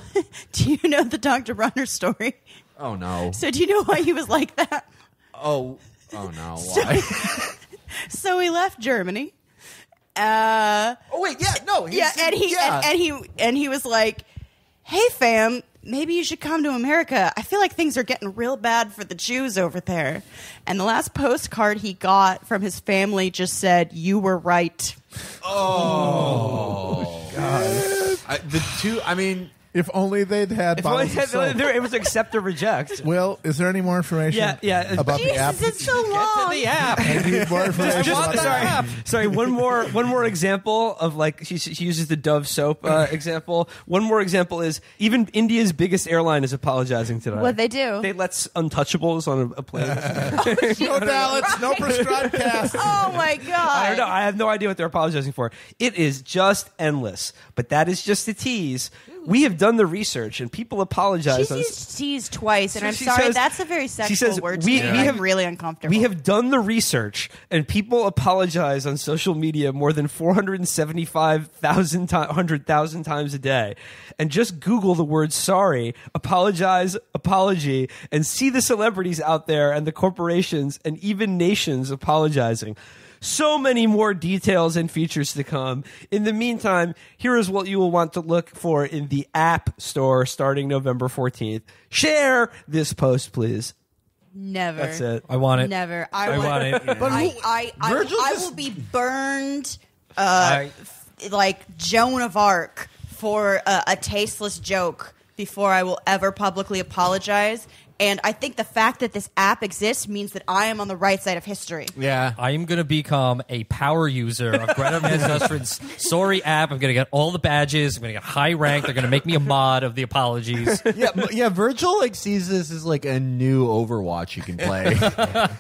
[SPEAKER 5] the Dr. Bronner story?
[SPEAKER 1] Oh no.
[SPEAKER 5] So do you know why he was like that?
[SPEAKER 1] Oh no. Why?
[SPEAKER 5] So he left Germany.
[SPEAKER 1] Oh wait, yeah, no.
[SPEAKER 5] And he was like, "Hey fam, maybe you should come to America. I feel like things are getting real bad for the Jews over there." And the last postcard he got from his family just said, "You were right."
[SPEAKER 1] Oh God.
[SPEAKER 3] If only they'd had bottles of soap.
[SPEAKER 4] It was accept or reject.
[SPEAKER 3] Will, is there any more information
[SPEAKER 4] Yeah.
[SPEAKER 3] about the app?
[SPEAKER 5] Jesus, it's so long.
[SPEAKER 2] The app.
[SPEAKER 3] I need more information about the app.
[SPEAKER 4] Sorry. One more example of she uses the Dove soap example. One more example is even India's biggest airline is apologizing today.
[SPEAKER 5] What'd they do?
[SPEAKER 4] They let untouchables on a plane.
[SPEAKER 3] No ballots, no prescribed cast.
[SPEAKER 5] Oh my God.
[SPEAKER 4] I don't know. I have no idea what they're apologizing for. It is just endless. But that is just a tease. We have done the research, and people apologize.
[SPEAKER 5] She used tease twice, and
[SPEAKER 4] So
[SPEAKER 5] I'm
[SPEAKER 4] she
[SPEAKER 5] sorry,
[SPEAKER 4] says-
[SPEAKER 5] that's a very
[SPEAKER 4] she
[SPEAKER 5] sexual
[SPEAKER 4] says,
[SPEAKER 5] word to
[SPEAKER 4] we
[SPEAKER 5] me. I'm
[SPEAKER 4] have-
[SPEAKER 5] really uncomfortable.
[SPEAKER 4] We have done the research, and people apologize on social media more than 475,000 times a day. And just Google the word sorry, apologize, apology, and see the celebrities out there and the corporations and even nations apologizing. So many more details and features to come. In the meantime, here is what you will want to look for in the App Store starting November 14th. Share this post, please.
[SPEAKER 5] Never.
[SPEAKER 4] That's it.
[SPEAKER 2] I want it.
[SPEAKER 5] Never.
[SPEAKER 2] I want it.
[SPEAKER 1] But
[SPEAKER 5] I
[SPEAKER 1] Virgil
[SPEAKER 5] will be burned
[SPEAKER 2] I-
[SPEAKER 5] like Joan of Arc for a tasteless joke before I will ever publicly apologize. And I think the fact that this app exists means that I am on the right side of history.
[SPEAKER 1] Yeah.
[SPEAKER 2] I am going to become a power user of Greta Van Susteren's Sorry app. I'm going to get all the badges. I'm going to get high rank. They're going to make me a mod of the apologies.
[SPEAKER 1] Yeah, Virgil sees this as a new Overwatch you can play.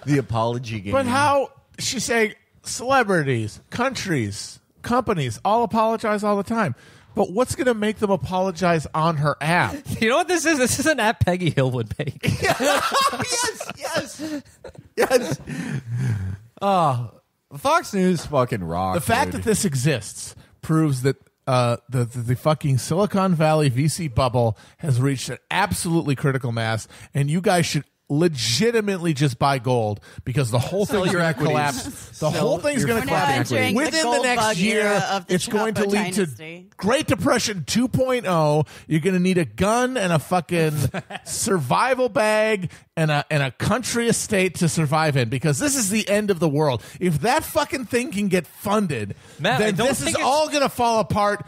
[SPEAKER 1] The apology game.
[SPEAKER 3] But how she's saying celebrities, countries, companies all apologize all the time. But what's going to make them apologize on her app?
[SPEAKER 2] You know what this is? This is an app Peggy Hill would make.
[SPEAKER 1] Yes. Oh, Fox News fucking rocks.
[SPEAKER 3] The fact that this exists proves that the fucking Silicon Valley VC bubble has reached an absolutely critical mass, and you guys should legitimately just buy gold because the whole
[SPEAKER 1] Sell
[SPEAKER 3] thing's
[SPEAKER 1] your
[SPEAKER 3] going to
[SPEAKER 1] equities.
[SPEAKER 3] collapse. The whole thing's going to
[SPEAKER 5] We're now
[SPEAKER 3] collapse.
[SPEAKER 5] entering the
[SPEAKER 3] Within the
[SPEAKER 5] gold
[SPEAKER 3] next
[SPEAKER 5] bug
[SPEAKER 3] year,
[SPEAKER 5] era of the
[SPEAKER 3] it's going to
[SPEAKER 5] Chapo
[SPEAKER 3] lead
[SPEAKER 5] dynasty.
[SPEAKER 3] to Great Depression 2.0. You're going to need a gun and a fucking survival bag and a country estate to survive in because this is the end of the world. If that fucking thing can get funded,
[SPEAKER 2] Matt, I
[SPEAKER 3] then
[SPEAKER 2] don't
[SPEAKER 3] this is
[SPEAKER 2] think it's-
[SPEAKER 3] all going to fall apart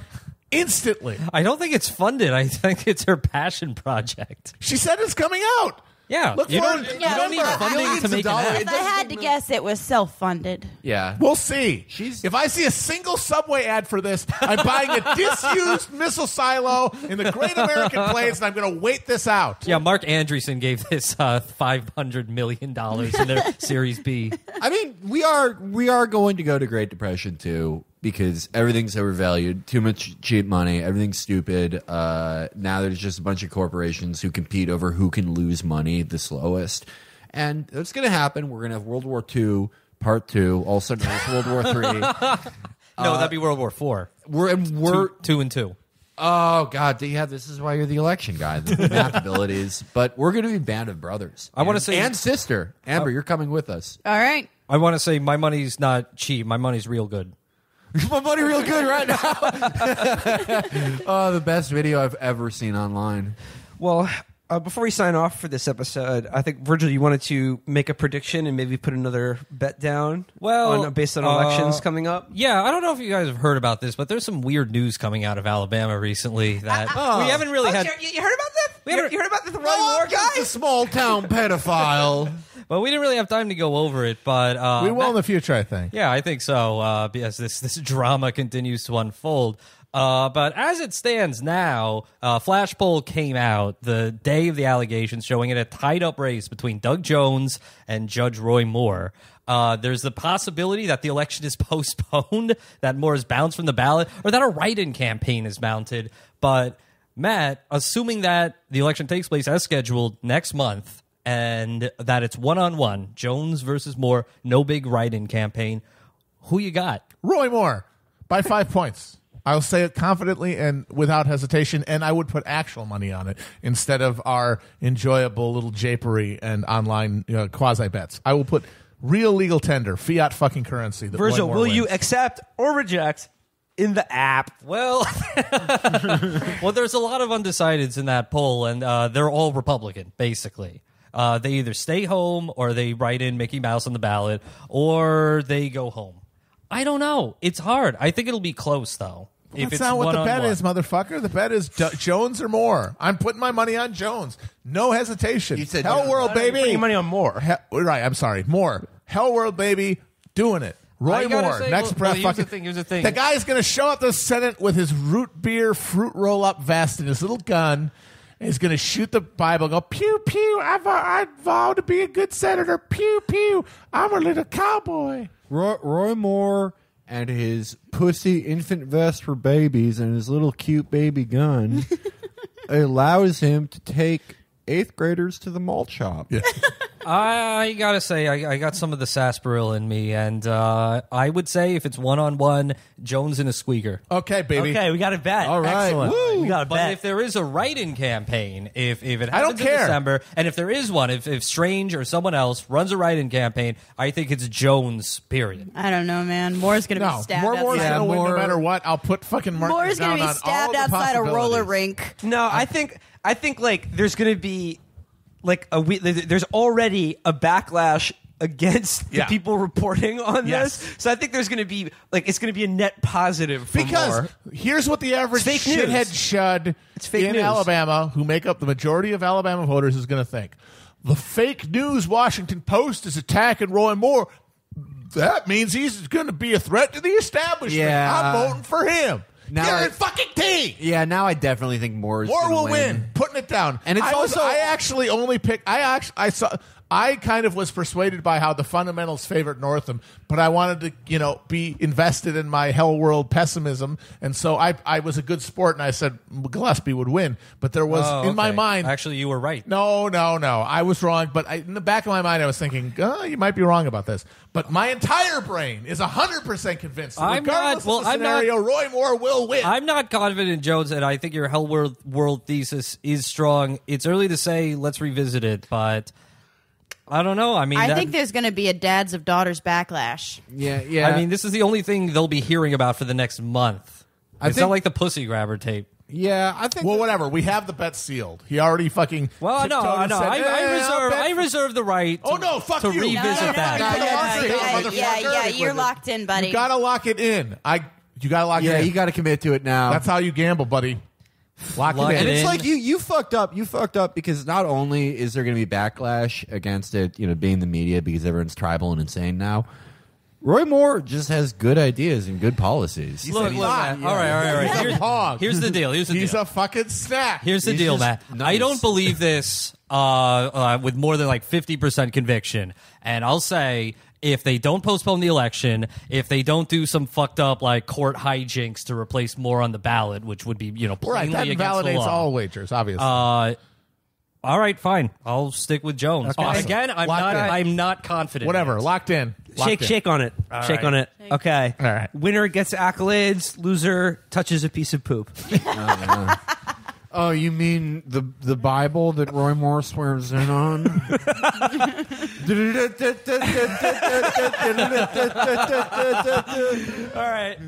[SPEAKER 3] instantly.
[SPEAKER 2] I don't think it's funded. I think it's her passion project.
[SPEAKER 3] She said it's coming out.
[SPEAKER 2] Yeah.
[SPEAKER 3] Look
[SPEAKER 2] You
[SPEAKER 3] for
[SPEAKER 2] don't,
[SPEAKER 3] it.
[SPEAKER 2] you don't need funding to make an app.
[SPEAKER 5] If I had to guess, it was self-funded.
[SPEAKER 1] Yeah.
[SPEAKER 3] We'll see.
[SPEAKER 1] She's-
[SPEAKER 3] If I see a single Subway ad for this, I'm buying a disused missile silo in the Great American Plains, and I'm going to wait this out.
[SPEAKER 2] Yeah, Mark Andreessen gave this $500 million in their Series B.
[SPEAKER 1] I mean, we are going to go to Great Depression too. because everything's overvalued, too much cheap money, everything's stupid. Now there's just a bunch of corporations who compete over who can lose money the slowest. And it's going to happen. We're going to have World War II, Part 2, also known as World War 3.
[SPEAKER 2] No, that'd be World War IV.
[SPEAKER 1] We're
[SPEAKER 2] 2 and 2.
[SPEAKER 1] Oh, God. Yeah, this is why you're the election guy, the math abilities. But we're going to be Band of Brothers.
[SPEAKER 2] I want to say...
[SPEAKER 1] And sister. Amber, you're coming with us.
[SPEAKER 5] All right.
[SPEAKER 2] I want to say my money's not cheap. My money's real good.
[SPEAKER 1] My money real good right now. Oh, the best video I've ever seen online.
[SPEAKER 4] Well, before we sign off for this episode, I think, Virgil, you wanted to make a prediction and maybe put another bet down based on elections coming up?
[SPEAKER 2] Yeah, I don't know if you guys have heard about this, but there's some weird news coming out of Alabama recently that we haven't really had...
[SPEAKER 4] You heard about that? You heard about the Roy Moore
[SPEAKER 1] He's
[SPEAKER 4] guy?
[SPEAKER 1] a small-town pedophile.
[SPEAKER 2] But we didn't really have time to go over it, but...
[SPEAKER 3] we will in the future, I think.
[SPEAKER 2] Yeah, I think so, as this drama continues to unfold. But as it stands now, Flash poll came out the day of the allegations, showing it a tied-up race between Doug Jones and Judge Roy Moore. There's the possibility that the election is postponed, that Moore is bounced from the ballot, or that a write-in campaign is mounted. But, Matt, assuming that the election takes place as scheduled next month, and that it's one-on-one, Jones versus Moore, no big write-in campaign, who you got?
[SPEAKER 3] Roy Moore by 5 points. I'll say it confidently and without hesitation, and I would put actual money on it instead of our enjoyable little japery and online quasi bets. I will put real legal tender, fiat fucking currency. That
[SPEAKER 4] Virgil,
[SPEAKER 3] Roy Moore
[SPEAKER 4] will you
[SPEAKER 3] wins.
[SPEAKER 4] accept or reject in the app?
[SPEAKER 2] Well, there's a lot of undecideds in that poll, and they're all Republican, basically. They either stay home, or they write in Mickey Mouse on the ballot, or they go home. I don't know. It's hard. I think it'll be close, though.
[SPEAKER 3] That's not what the bet is, motherfucker. The bet is Jones or Moore. I'm putting my money on Jones. No hesitation.
[SPEAKER 1] You said
[SPEAKER 3] Hell
[SPEAKER 1] Jones.
[SPEAKER 3] World, baby.
[SPEAKER 4] Putting money on Moore.
[SPEAKER 3] Right, I'm sorry. Moore. Hell World, baby. Doing it. Roy Moore. Next breath.
[SPEAKER 2] Here's the thing. Here's the thing.
[SPEAKER 3] The guy's going to show up to the Senate with his root beer fruit roll-up vest and his little gun. And he's going to shoot the Bible and go, pew, pew. I vow to be a good senator. Pew, pew. I'm a little cowboy.
[SPEAKER 1] Roy Moore and his pussy infant vest for babies and his little cute baby gun allows him to take 8th graders to the malt shop.
[SPEAKER 3] Yeah.
[SPEAKER 2] I gotta say, I got some of the sarsaparilla in me, and I would say if it's one-on-one, Jones in a squeaker.
[SPEAKER 3] Okay, baby.
[SPEAKER 4] Okay, we got a bet.
[SPEAKER 1] All right.
[SPEAKER 4] Excellent.
[SPEAKER 1] Woo.
[SPEAKER 4] We got a
[SPEAKER 2] But
[SPEAKER 4] bet.
[SPEAKER 2] if there is a write-in campaign, if it
[SPEAKER 3] I don't
[SPEAKER 2] happens in
[SPEAKER 3] care.
[SPEAKER 2] December, and if there is one, if Strange or someone else runs a write-in campaign, I think it's Jones, period.
[SPEAKER 5] I don't know, man. Moore's going to be
[SPEAKER 3] No,
[SPEAKER 5] stabbed
[SPEAKER 3] Moore's
[SPEAKER 5] outside.
[SPEAKER 3] going to win no
[SPEAKER 1] Moore-
[SPEAKER 3] matter what. I'll put fucking Martin
[SPEAKER 5] Moore's
[SPEAKER 3] down
[SPEAKER 5] going to be
[SPEAKER 3] on
[SPEAKER 5] stabbed
[SPEAKER 3] all the
[SPEAKER 5] outside a roller
[SPEAKER 3] possibilities.
[SPEAKER 5] rink.
[SPEAKER 4] No, I think like there's going to be like there's already a backlash against the
[SPEAKER 3] Yeah.
[SPEAKER 4] people reporting on
[SPEAKER 3] Yes.
[SPEAKER 4] this. So I think there's going to be it's going to be a net positive for
[SPEAKER 3] Because
[SPEAKER 4] Moore.
[SPEAKER 3] here's what the average
[SPEAKER 4] It's fake news.
[SPEAKER 3] shithead shud
[SPEAKER 4] It's fake
[SPEAKER 3] in
[SPEAKER 4] news.
[SPEAKER 3] Alabama, who make up the majority of Alabama voters, is going to think. The fake news Washington Post is attacking Roy Moore. That means he's going to be a threat to the establishment.
[SPEAKER 1] Yeah.
[SPEAKER 3] I'm voting for him.
[SPEAKER 1] Now
[SPEAKER 3] Get
[SPEAKER 1] I-
[SPEAKER 3] it fucking tea.
[SPEAKER 1] Yeah, now I definitely think Moore
[SPEAKER 3] Moore will win. Putting it down.
[SPEAKER 1] And it's
[SPEAKER 3] I actually only picked. I kind of was persuaded by how the fundamentals favored Northam, but I wanted to, be invested in my hell world pessimism, and so I was a good sport, and I said Gillespie would win. But there was in my mind,
[SPEAKER 2] Actually, you were right.
[SPEAKER 3] no, I was wrong. But in the back of my mind, I was thinking, you might be wrong about this. But my entire brain is 100% convinced. That
[SPEAKER 2] I'm
[SPEAKER 3] regardless
[SPEAKER 2] not-
[SPEAKER 3] of the
[SPEAKER 2] I'm not-
[SPEAKER 3] scenario, Roy Moore will win.
[SPEAKER 2] I'm not confident in Jones, and I think your Hell World thesis is strong. It's early to say, let's revisit it, but I don't know. I mean,
[SPEAKER 5] I think there's going to be a dads of daughters backlash.
[SPEAKER 1] Yeah.
[SPEAKER 2] I mean, this is the only thing they'll be hearing about for the next month. It's
[SPEAKER 1] think-
[SPEAKER 2] not like the pussy grabber tape.
[SPEAKER 1] Yeah, I think.
[SPEAKER 3] Well, whatever. We have the bet sealed. He already fucking.
[SPEAKER 2] Well, no,
[SPEAKER 3] tiptoed and
[SPEAKER 2] no.
[SPEAKER 3] said,
[SPEAKER 2] I reserve the right.
[SPEAKER 3] Oh, no, fuck
[SPEAKER 2] to
[SPEAKER 3] you.
[SPEAKER 2] revisit
[SPEAKER 3] No,
[SPEAKER 2] that.
[SPEAKER 5] You're locked in, buddy.
[SPEAKER 3] You gotta lock it in. You gotta lock it in.
[SPEAKER 1] you got to commit to it now.
[SPEAKER 3] That's how you gamble, buddy. Lock
[SPEAKER 2] Lock
[SPEAKER 3] it in.
[SPEAKER 1] And it's
[SPEAKER 2] in.
[SPEAKER 1] like you fucked up. You fucked up because not only is there going to be backlash against it, being the media because everyone's tribal and insane now. Roy Moore just has good ideas and good policies.
[SPEAKER 2] Look, man. All right.
[SPEAKER 3] He's a hog.
[SPEAKER 2] Here's the deal.
[SPEAKER 3] He's a fucking snack.
[SPEAKER 2] Here's the
[SPEAKER 1] He's
[SPEAKER 2] deal,
[SPEAKER 1] just
[SPEAKER 2] Matt.
[SPEAKER 1] nice.
[SPEAKER 2] I don't believe this with more than like 50% conviction. And I'll say if they don't postpone the election, if they don't do some fucked up like court hijinks to replace more on the ballot, which would be
[SPEAKER 3] Right,
[SPEAKER 2] plainly
[SPEAKER 3] that
[SPEAKER 2] against the
[SPEAKER 3] validates
[SPEAKER 2] law.
[SPEAKER 3] all wagers, obviously.
[SPEAKER 2] All right, fine. I'll stick with Jones.
[SPEAKER 3] Awesome.
[SPEAKER 2] Again, I'm not confident.
[SPEAKER 3] Whatever,
[SPEAKER 2] yet.
[SPEAKER 3] locked in. Locked in.
[SPEAKER 4] Shake on it. Shake
[SPEAKER 2] right.
[SPEAKER 4] on it. Okay.
[SPEAKER 3] All right.
[SPEAKER 4] Winner gets accolades. Loser touches a piece of poop.
[SPEAKER 1] Oh, you mean the Bible that Roy Moore swears in on?
[SPEAKER 4] All right.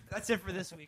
[SPEAKER 4] That's it for this week.